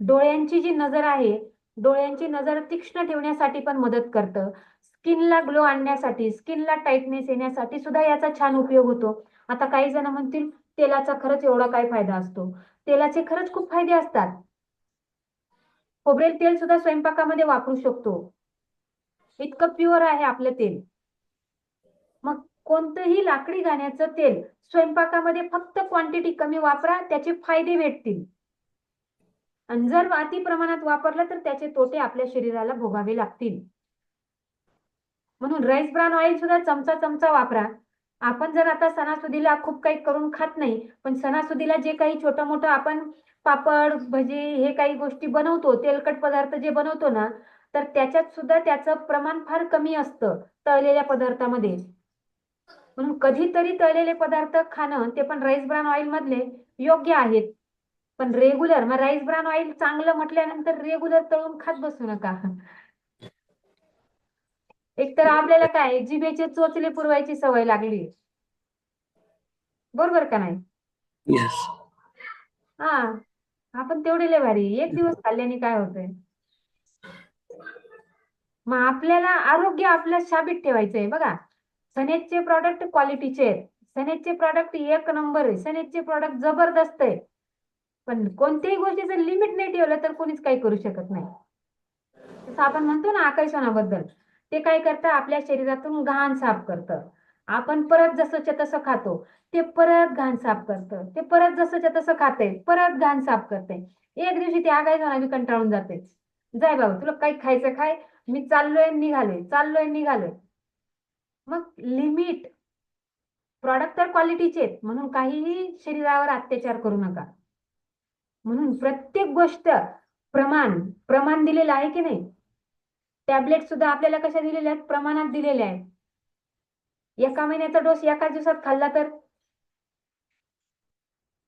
S1: डोळ्यांची जी नजर आहे, डोळ्यांची नजर तीक्ष्ण ठेवण्यासाठी पण मदत करतं. स्किनला ग्लो आणण्यासाठी, स्किनला टाइटनेस येण्यासाठी सुद्धा याचा छान उपयोग होतो. आता काही जण म्हणतील तेलाचा खरंच एवढा काय फायदा असतो? तेलाचे खरंच खूप फायदे असतात. खोबरेल तेल सुद्धा स्वयंपाकामध्ये वापरू शकतो, इतकं प्युअर आहे आपलं तेल. मग कोणतंही लाकडी घाण्याचं तेल स्वयंपाकामध्ये फक्त क्वांटिटी कमी वापरा, त्याचे फायदे भेटतील. आणि जर अति प्रमाणात वापरलं तर त्याचे तोटे आपल्या शरीराला भोगावे लागतील. म्हणून राईस ब्रान ऑइल सुद्धा चमचा चमचा वापरा. आपण जर आता सणासुदीला खूप काही करून खात नाही, पण सणासुदीला जे काही छोटं मोठं आपण पापड भजी हे काही गोष्टी बनवतो, तेलकट पदार्थ जे बनवतो ना, तर त्याच्यात सुद्धा त्याचं प्रमाण फार कमी असतं तळलेल्या पदार्थामध्ये. म्हणून कधीतरी तळलेले पदार्थ खाणं ते पण राईस ब्रान ऑइल मधले योग्य आहेत. पण रेग्युलर, मग राईस ब्रान ऑइल चांगलं म्हटल्यानंतर रेग्युलर तळून खात बसू नका. एकतर आपल्याला काय जिभेचे चोचले पुरवायची सवय लागली, बरोबर का नाही?
S2: येस.
S1: हा, आपण तेवढे लय भारी, एक दिवस खाल्ल्याने काय होतंय? मग आपल्याला आरोग्य आपल्या शाबीत ठेवायचंय. बघा, सनेजचे प्रॉडक्ट क्वालिटीचे आहेत, सनेजचे प्रॉडक्ट 1 नंबर आहे, सनेजचे प्रॉडक्ट जबरदस्त आहे. पण कोणत्याही गोष्टीचं लिमिट नाही ठेवलं तर कोणीच काही करू शकत नाही. जसं आपण म्हणतो ना आकर्षणाबद्दल, ते काय करतं, आपल्या शरीरातून घाण साफ करतं. आपण परत जसंच्या तसं खातो, ते परत घाण साफ करतं. ते परत जसंच्या तसं खाते, परत घाण साफ करते. एक दिवशी ते आगायचं मी कंटाळून जाते. जाय बाबा, तुला काही खायचं खाय, मी चाललोय निघाले, चाललोय निघालोय. मग लिमिट, प्रॉडक्ट तर क्वालिटीचे आहेत म्हणून काहीही शरीरावर अत्याचार करू नका. म्हणून प्रत्येक गोष्ट प्रमाण प्रमाण दिलेलं आहे की नाही? टॅबलेट सुद्धा आपल्याला कशा दिलेल्या आहेत? प्रमाणात दिलेल्या आहेत. 1 महिन्याचा डोस एकाच दिवसात खाल्ला तर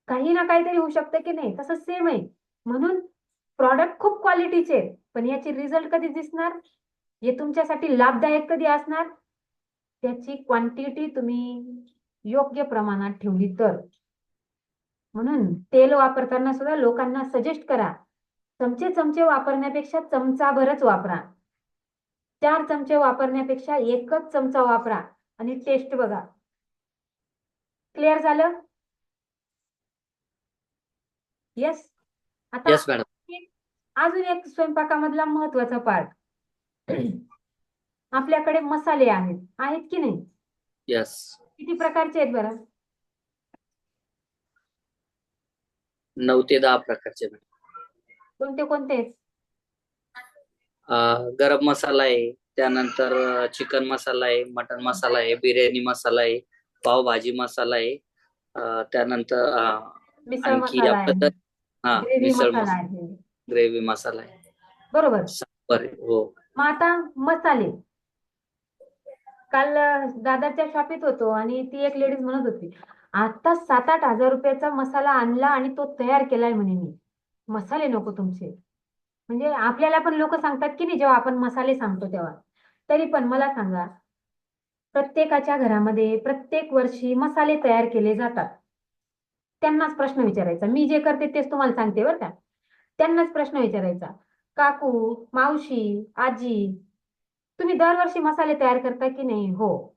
S1: काही ना काहीतरी होऊ शकतं की नाही? तसं सेम आहे. म्हणून प्रॉडक्ट खूप क्वालिटीचे आहेत, पण याची रिझल्ट कधी दिसणार? हे तुमच्यासाठी लाभदायक कधी असणार? त्याची क्वांटिटी तुम्ही योग्य प्रमाणात ठेवली तर. म्हणून तेल वापरताना सुद्धा लोकांना सजेस्ट करा, चमचे चमचे वापरण्यापेक्षा चमचाभरच वापरा. 4 चमचे वापरण्यापेक्षा एकच चमचा वापरा आणि टेस्ट बघा. क्लिअर झालं? येस. आता
S2: Yes, madam.
S1: अजून एक स्वयंपाकामधला महत्वाचा पार्ट. आपल्याकडे मसाले आहेत की नाही?
S2: Yes.
S1: किती प्रकारचे आहेत बरं?
S2: 9 ते 10 प्रकारचे मॅडम.
S1: कोणते कोणते आहेत?
S2: गरम मसाला आहे, त्यानंतर चिकन मसाला आहे, मटन मसाला आहे, बिर्याणी मसाला आहे, पावभाजी मसाला आहे, त्यानंतर
S1: मिसळ
S2: आणखी
S1: मसाला
S2: आपलं
S1: आहे, ग्रेव्ही
S2: मिसळ
S1: मसाला
S2: मसाला,
S1: आहे,
S2: ग्रेव्ही मसाला आहे,
S1: बरोबर.
S2: सांबर आहे. हो.
S1: मग आता मसाले, काल दादाच्या शॉपीत होतो आणि ती एक लेडीज म्हणत होती, आता 7-8 हजार रुपयाचा मसाला आणला आणि तो तयार केलाय म्हणे मी. मसाले नको तुमचे. म्हणजे आपल्याला पण लोक सांगतात की नाही, जेव्हा आपण मसाले सांगतो तेव्हा. तरी पण मला सांगा, प्रत्येकाच्या घरामध्ये प्रत्येक वर्षी मसाले तयार केले जातात. त्यांनाच प्रश्न विचारायचा, मी जे करते तेच तुम्हाला सांगते बरं का. त्यांनाच प्रश्न विचारायचा, काकू, मावशी, आजी, तुम्ही दरवर्षी मसाले तयार करता की नाही? हो.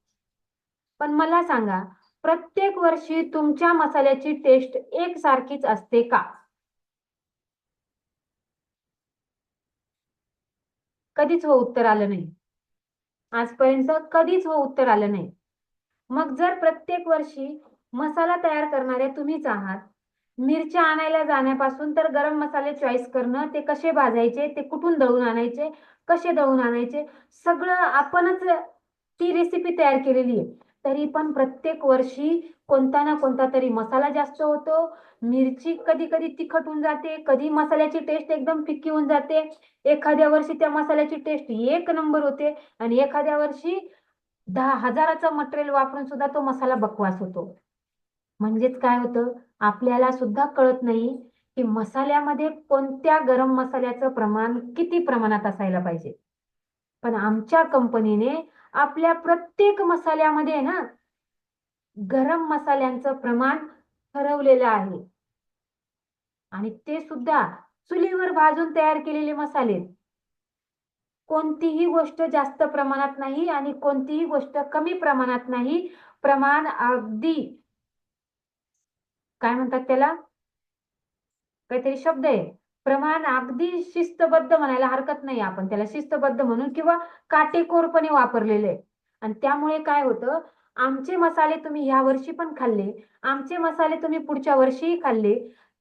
S1: पण मला सांगा, प्रत्येक वर्षी तुमच्या मसाल्याची टेस्ट एकसारखीच असते का? कधीच हो उत्तर आलं नाही. आजपर्यंत कधीच हो उत्तर आलं नाही. मग जर प्रत्येक वर्षी मसाला तयार करणारे तुम्हीच आहात, मिरच्या आणायला जाण्यापासून तर गरम मसाले चॉईस करणं, ते कसे भाजायचे, ते कुठून दळून आणायचे, कसे दळून आणायचे, सगळं आपणच ती रेसिपी तयार केलेली आहे. तरी पण प्रत्येक वर्षी कोणता ना कोणता तरी मसाला जास्त होतो, मिरची कधी कधी तिखट होऊन जाते, कधी मसाल्याची टेस्ट एकदम फिक्की होऊन जाते, एखाद्या वर्षी त्या मसाल्याची टेस्ट एक नंबर होते आणि एखाद्या वर्षी 10,000चं मटेरियल वापरून सुद्धा तो मसाला बकवास होतो. म्हणजेच काय होतं, आपल्याला सुद्धा कळत नाही की मसाल्यामध्ये कोणत्या गरम मसाल्याचं प्रमाण किती प्रमाणात असायला पाहिजे. पण आमच्या कंपनीने आपल्या प्रत्येक मसाल्यामध्ये ना गरम मसाल्यांचं प्रमाण ठरवलेलं आहे आणि ते सुद्धा चुलीवर भाजून तयार केलेले मसाले. कोणतीही गोष्ट जास्त प्रमाणात नाही आणि कोणतीही गोष्ट कमी प्रमाणात नाही. प्रमाण अगदी, काय म्हणतात त्याला, काहीतरी शब्द आहे, प्रमाण अगदी शिस्तबद्ध म्हणायला हरकत नाही, आपण त्याला शिस्तबद्ध म्हणून किंवा काटेकोरपणे वापरलेले आहे. आणि त्यामुळे काय होतं, आमचे मसाले तुम्ही या वर्षी पण खाल्ले, आमचे मसाले तुम्ही पुढच्या वर्षीही खाल्ले,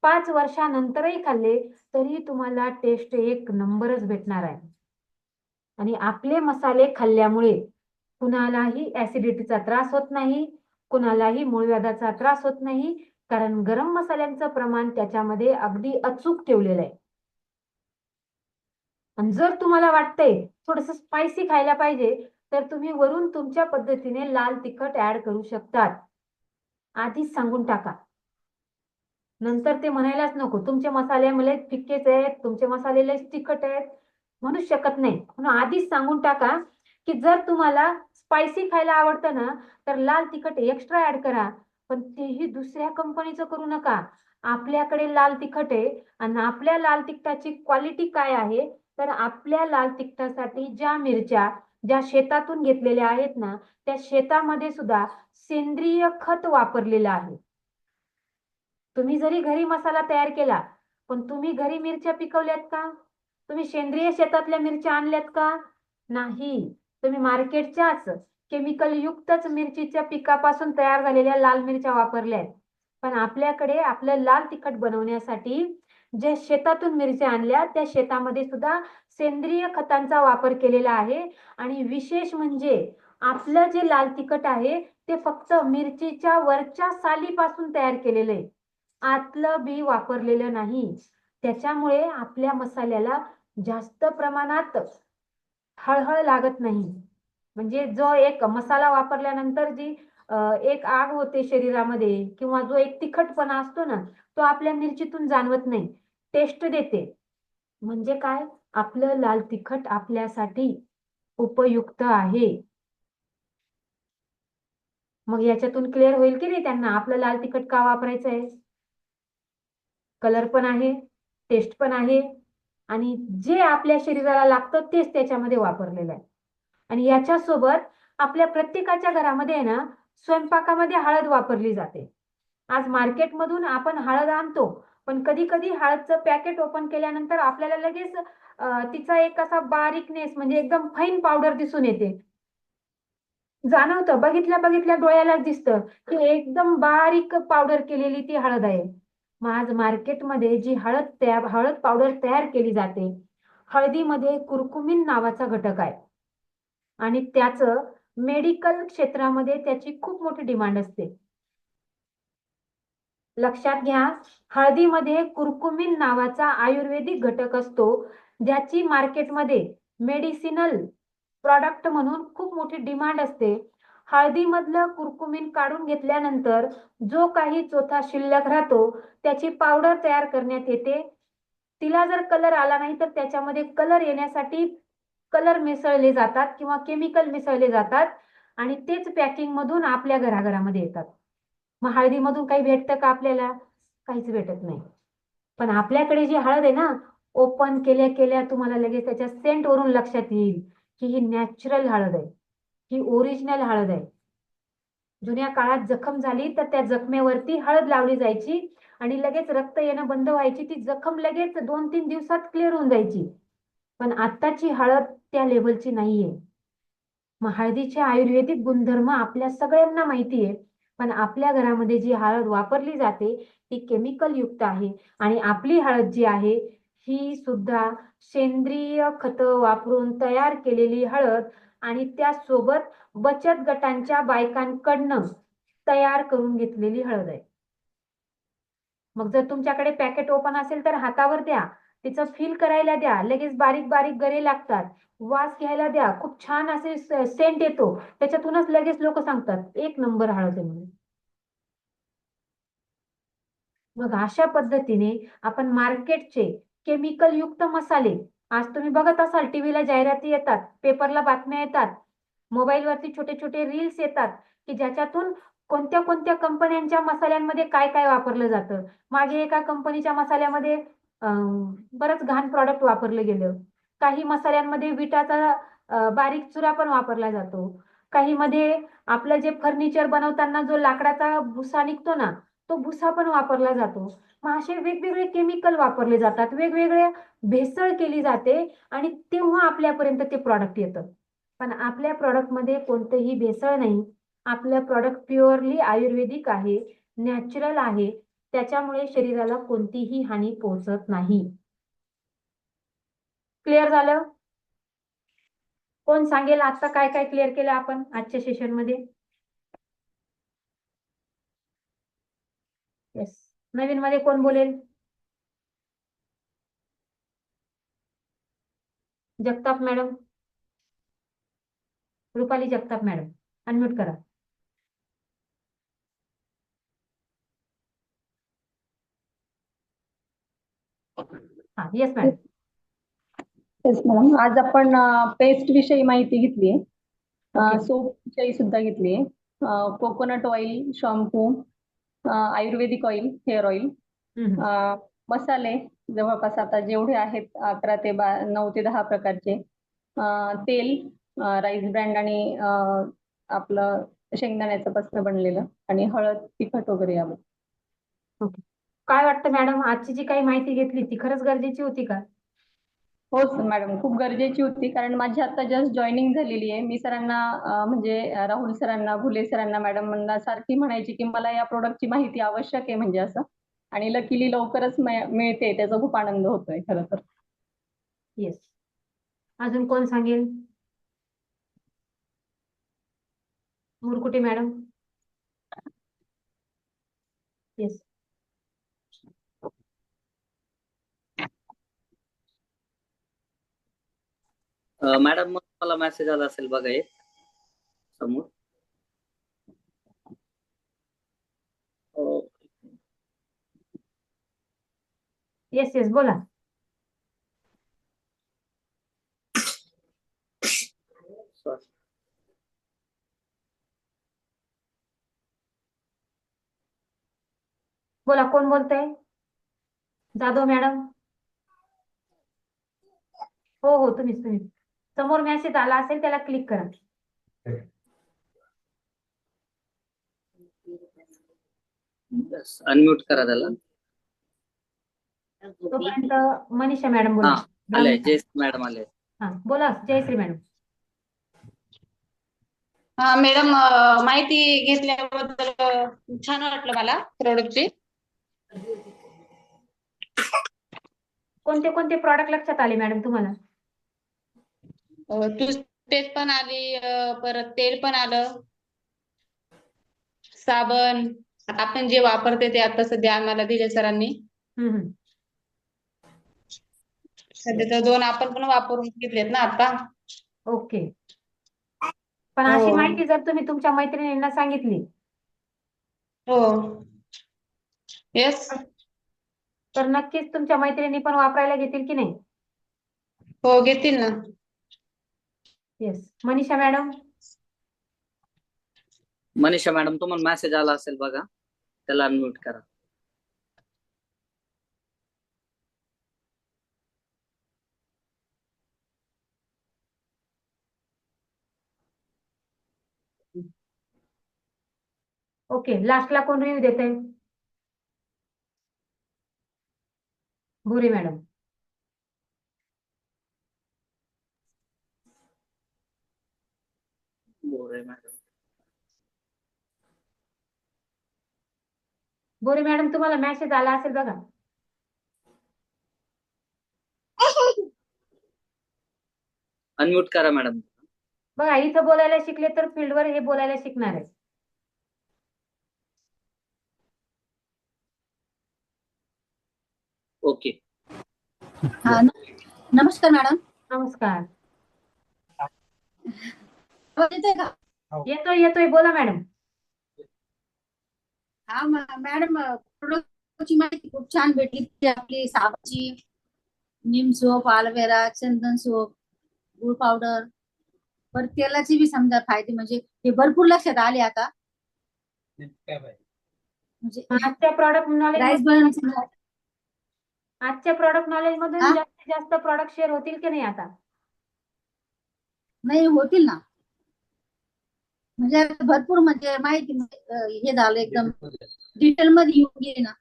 S1: 5 वर्षानंतरही खाल्ले, तरी तुम्हाला टेस्ट एक नंबरच भेटणार आहे. आणि आपले मसाले खाल्ल्यामुळे कुणालाही ऍसिडिटीचा त्रास होत नाही, कुणालाही मूळव्याधाचा त्रास होत नाही, कारण गरम मसाल्यांचं प्रमाण त्याच्यामध्ये अगदी अचूक ठेवलेलं आहे. आणि जर तुम्हाला वाटतंय थोडस स्पायसी खायला पाहिजे, तर तुम्ही वरून तुमच्या पद्धतीने लाल तिखट ऍड करू शकतात. आधीच सांगून टाका, नंतर ते म्हणायलाच नको तुमचे मसाले मला फिक्केच आहेत, तुमचे मसाले लय तिखट आहेत. म्हणू शकत नाही. म्हणून आधीच सांगून टाका की जर तुम्हाला स्पायसी खायला आवडतं ना, तर लाल तिखट एक्स्ट्रा ऍड करा, पण तेही दुसऱ्या कंपनीचं करू नका. आपल्याकडे लाल तिखट आहे आणि आपल्या लाल तिखटाची क्वालिटी काय आहे, तर आपल्या लाल तिखटासाठी ज्या मिरच्या ज्या शेतातून घेतलेल्या आहेत ना, त्या शेतामध्ये सुद्धा सेंद्रिय खत वापरलेलं आहे. तुम्ही जरी घरी मसाला तयार केला, पण तुम्ही घरी मिरच्या पिकवल्यात का? तुम्ही सेंद्रिय शेतातल्या मिरच्या आणल्यात का? नाही. तुम्ही मार्केटच्याच केमिकल युक्तच मिरचीच्या पिकापासून तयार झालेल्या लाल मिरच्या वापरल्यात. पण आपल्याकडे आपलं लाल तिखट बनवण्यासाठी जे शेतातून मिरच्या आणल्या, त्या शेतामध्ये सुद्धा सेंद्रिय खतांचा वापर केलेला आहे. आणि विशेष म्हणजे आपलं जे लाल तिखट आहे, ते फक्त मिरचीच्या वरच्या सालीपासून तयार केलेलं आहे, आतलं बी वापरलेलं नाही. त्याच्यामुळे आपल्या मसाल्याला जास्त प्रमाणात हळहळ लागत नाही. म्हणजे जो एक मसाला वापरल्यानंतर जी एक आग होते शरीरामध्ये किंवा जो एक तिखटपणा असतो ना, तो आपल्या मिरचीतून जाणवत नाही, टेस्ट देते. म्हणजे काय, आपलं लाल तिखट आपल्यासाठी उपयुक्त आहे. मग याच्यातून क्लिअर होईल की नाही त्यांना आपलं लाल तिखट का वापरायचं आहे. कलर पण आहे, टेस्ट पण आहे, आणि जे आपल्या शरीराला लागतं तेच त्याच्यामध्ये वापरलेलं आहे. आणि याच्यासोबत आपल्या प्रत्येकाच्या घरामध्ये आहे ना, स्वयंपाकामध्ये हळद वापरली जाते. आज मार्केटमधून आपण हळद आणतो, पण कधी कधी हळदचं पॅकेट ओपन केल्यानंतर आपल्याला लगेच तिचा एक असा बारीकनेस म्हणजे एकदम फाईन पावडर दिसून येते. जाणवतं, बघितल्या बघितल्या डोळ्याला दिसतं की एकदम बारीक पावडर केलेली ती हळद आहे. मग आज मार्केटमध्ये जी हळद पावडर तयार केली जाते, हळदीमध्ये कुरकुमीन नावाचा घटक आहे, आणि त्याचं मेडिकल क्षेत्रामध्ये त्याची खूप मोठी डिमांड असते. लक्षात घ्या, हळदीमध्ये कुरकुमीन नावाचा आयुर्वेदिक घटक असतो, ज्याची मार्केटमध्ये मेडिसिनल प्रॉडक्ट म्हणून खूप मोठी डिमांड असते. हळदीमधलं कुरकुमीन काढून घेतल्यानंतर जो काही चोथा शिल्लक राहतो त्याची पावडर तयार करण्यात येते. तिला जर कलर आला नाही तर त्याच्यामध्ये कलर येण्यासाठी कलर मिसळले जातात किंवा केमिकल मिसळले जातात, आणि तेच पॅकिंग मधून आपल्या घराघरामध्ये येतात. मग हळदीमधून काही भेटतं का आपल्याला? काहीच भेटत नाही. पण आपल्याकडे जी हळद आहे ना, ओपन केल्या केल्या तुम्हाला लगेच त्याच्या सेंट वरून लक्षात येईल की ही नॅचरल हळद आहे, ही ओरिजिनल हळद आहे. जुन्या काळात जखम झाली तर त्या जखमेवरती हळद लावली जायची आणि लगेच रक्त येणं बंद व्हायची. ती जखम लगेच 2-3 दिवसात क्लिअर होऊन जायची. पण आत्ताची हळद त्या लेवलची नाहीये. मग हळदीचे आयुर्वेदिक गुणधर्म आपल्या सगळ्यांना माहिती आहे, पण आपल्या घरामध्ये जी हळद वापरली जाते ती केमिकल युक्त आहे. आणि आपली हळद जी आहे ही सुद्धा सेंद्रिय खतं वापरून तयार केलेली हळद, आणि त्यासोबत बचत गटांच्या बायकांकडनं तयार करून घेतलेली हळद आहे. मग जर तुमच्याकडे पॅकेट ओपन असेल तर हातावर द्या, तिचं फील करायला द्या, लगेच बारीक बारीक गरे लागतात, वास घ्यायला द्या, खूप छान असे सेंट येतो, त्याच्यातूनच लगेच लोक सांगतात एक नंबर हळद आहे म्हणून. मग अशा पद्धतीने आपण मार्केटचे केमिकल युक्त मसाले, आज तुम्ही बघत असाल टीव्हीला जाहिराती येतात, पेपरला बातम्या येतात, मोबाईलवरती छोटे छोटे रील्स येतात की ज्याच्यातून कोणत्या कोणत्या कंपन्यांच्या मसाल्यांमध्ये काय काय वापरलं जातं. मागे एका कंपनीच्या मसाल्यामध्ये बरंच घाण प्रॉडक्ट वापरलं गेलं. काही मसाल्यांमध्ये विटाचा बारीक चुरा पण वापरला जातो. काही मध्ये आपलं जे फर्निचर बनवताना जो लाकडाचा भुसा निघतो ना, तो भुसा पण वापरला जातो. मग असे वेगवेगळे केमिकल वापरले जातात, वेगवेगळे भेसळ केली जाते, आणि तेव्हा आपल्यापर्यंत ते प्रॉडक्ट येतं. पण आपल्या प्रॉडक्टमध्ये कोणतेही भेसळ नाही. आपलं प्रॉडक्ट प्युअरली आयुर्वेदिक आहे, नॅचरल आहे, त्याच्यामुळे शरीराला कोणतीही हानी पोहोचत नाही. क्लिअर झालं? कोण सांगेल आता काय काय क्लिअर केलं आपण आजच्या सेशन मध्ये? येस, नवीन मध्ये कोण बोलेल? Jagtap madam, Rupali Jagtap madam, unmute करा. हा, येस मॅडम.
S3: येस मॅडम, आज आपण पेस्ट विषयी माहिती घेतली,
S1: ओके.
S3: सोप विषयी सुद्धा घेतली, कोकोनट ऑइल, शॅम्पू, आयुर्वेदिक ऑइल, हेअर ऑइल,
S1: हम्म.
S3: मसाले जवळपास आता जेवढे आहेत 11 ते 9 ते 10 प्रकारचे, तेल, राईस ब्रँड आणि आपलं शेंगदाण्याचं पासून बनलेलं, आणि हळद, तिखट वगैरे यावं.
S1: ओके. काय वाटतं मॅडम, आजची जी काही माहिती घेतली ती खरंच गरजेची होती का?
S3: हो मॅडम, खूप गरजेची होती, कारण माझी आता जस्ट जॉईनिंग झालेली आहे. मी सरांना म्हणजे राहुल सरांना, भुले सरांना, मॅडमना सारखी म्हणायची की मला या प्रोडक्टची माहिती आवश्यक आहे म्हणजे असं, आणि लकीली लवकरच मिळते, त्याचा खूप आनंद होतोय खरं तर.
S1: येस, अजून कोण सांगेल? मुरकुटे मॅडम. येस.
S2: मॅडम, मग मला मेसेज आला असेल बघा एक समोर.
S1: येस येस, बोला.
S2: Sorry.
S1: बोला, कोण बोलतंय? जाधव मॅडम? हो हो, तुम्हीच. समोर मेसेज आला असेल, त्याला क्लिक करा.
S2: अनम्यूट करा त्याला.
S1: तोपर्यंत मनीषा मॅडम
S2: हा,
S1: बोला.
S2: आले जयश्री मॅडम आले.
S1: हा, बोला जयश्री मॅडम.
S4: हा मॅडम, माहिती घेतल्याबद्दल छान वाटलं मला प्रोडक्टची.
S1: कोणते कोणते प्रॉडक्ट लक्षात आले मॅडम तुम्हाला?
S4: टूथपेस्ट पण आली, परत तेल पण आलं, साबण आपण जे वापरते ते आता सध्या आम्हाला दिले सरांनी.
S1: हम्म.
S4: सध्या तर 2 आपण पण वापरून घेतलेत ना आता.
S1: ओके. पण
S4: हो
S1: अशी माहिती जर तुम्ही तुमच्या मैत्रिणींना सांगितली
S4: हो येस
S1: तर नक्कीच तुमच्या मैत्रिणी पण वापरायला घेतील की नाही?
S4: हो घेतील ना.
S1: Yes. Manisha madam?
S2: Manisha madam, तुम्हाला मेसेज आला असेल बघा, त्याला अनम्यूट करा.
S1: ओके. लास्टला कोण रिव्ह्यू देत आहे? भुरे मॅडम.
S2: बोरे मॅडम.
S1: भुरे मॅडम, तुम्हाला मेसेज आला असेल बघा.
S2: अनम्यूट करा मॅडम.
S1: बघा, इथं बोलायला शिकले तर फील्डवर हे बोलायला शिकणार आहे.
S2: ओके.
S5: हा नमस्कार मॅडम.
S1: नमस्कार.
S5: आवाज येतोय का?
S1: येतोय, बोला मॅडम.
S5: हा मॅडम, प्रोडक्टची माहिती खूप छान भेटली. आपली साबची, निम सोप, अलोवेरा, चंदन सोप, गुळ पावडर, पर तेलाची बी समजा फायदे म्हणजे हे भरपूर लक्षात आले आता. म्हणजे
S1: आजच्या प्रॉडक्ट
S5: प्राइस
S1: नॉलेज
S5: पण
S1: आजच्या प्रॉडक्ट नॉलेज मधून
S5: हा?
S1: जास्तीत जास्त प्रॉडक्ट शेअर होतील की नाही आता?
S5: नाही होतील ना. म्हणजे आता भरपूर म्हणजे माहिती हे झालं एकदम डिटेल मध्ये येऊन गेली ना.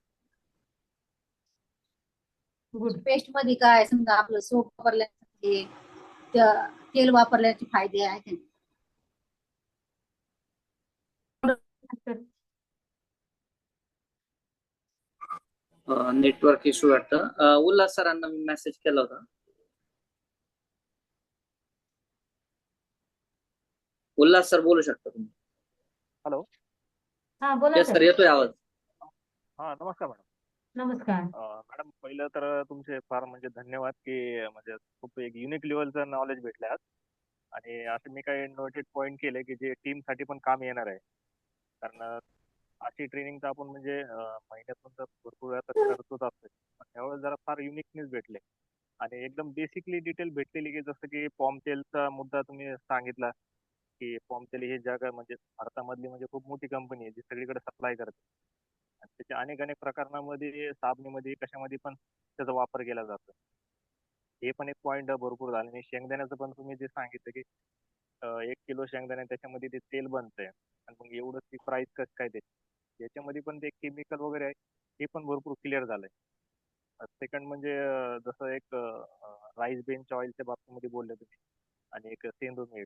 S1: गुड.
S5: पेस्ट मध्ये काय समजा आपलं सोप वापरल्याचे तेल वापरल्याचे फायदे आहेत.
S2: नेटवर्क इश्यू वाटतं. उल्हास सरांना मी मेसेज केला होता. उल्हास सर बोलू शकता तुम्ही.
S6: हॅलो.
S1: हा, बोला
S2: येस
S1: सर.
S2: सर, येतोय आवाज.
S6: हा नमस्कार मॅडम.
S1: नमस्कार.
S6: मॅडम, पहिलं तर तुमचे फार म्हणजे धन्यवाद की म्हणजे खूप एक युनिक लेवलचं नॉलेज भेटलं आज. आणि असे मी काही नोटेड पॉईंट केले की जे टीम साठी पण काम येणार आहे. कारण अशी ट्रेनिंग तर आपण म्हणजे महिन्यातून तर भरपूर वेळा तर करतोच असतो. पण त्यावेळेस जरा फार युनिकनेस भेटले आणि एकदम बेसिकली डिटेल भेटलेली की जसं की पॉम तेलचा मुद्दा तुम्ही सांगितला की पॉम तेल ही जग म्हणजे भारतामधली म्हणजे खूप मोठी कंपनी आहे जी सगळीकडे सप्लाय करते. आणि त्याच्या अनेक प्रकरणामध्ये साबणीमध्ये कशामध्ये पण त्याचा वापर केला जातो. हे पण एक पॉईंट भरपूर झाले. आणि शेंगदाण्याचं पण तुम्ही जे सांगितलं की 1 किलो शेंगदाणे त्याच्यामध्ये ते तेल बनतंय आणि मग एवढं ती प्राइस कसं काय त्याची, याच्यामध्ये पण ते केमिकल वगैरे आहे हे पण भरपूर क्लिअर झालंय. सेकंड म्हणजे जसं एक राईस बेंच ऑइलच्या बाबतीमध्ये बोलले तुम्ही आणि एक सेंदूर मीठ,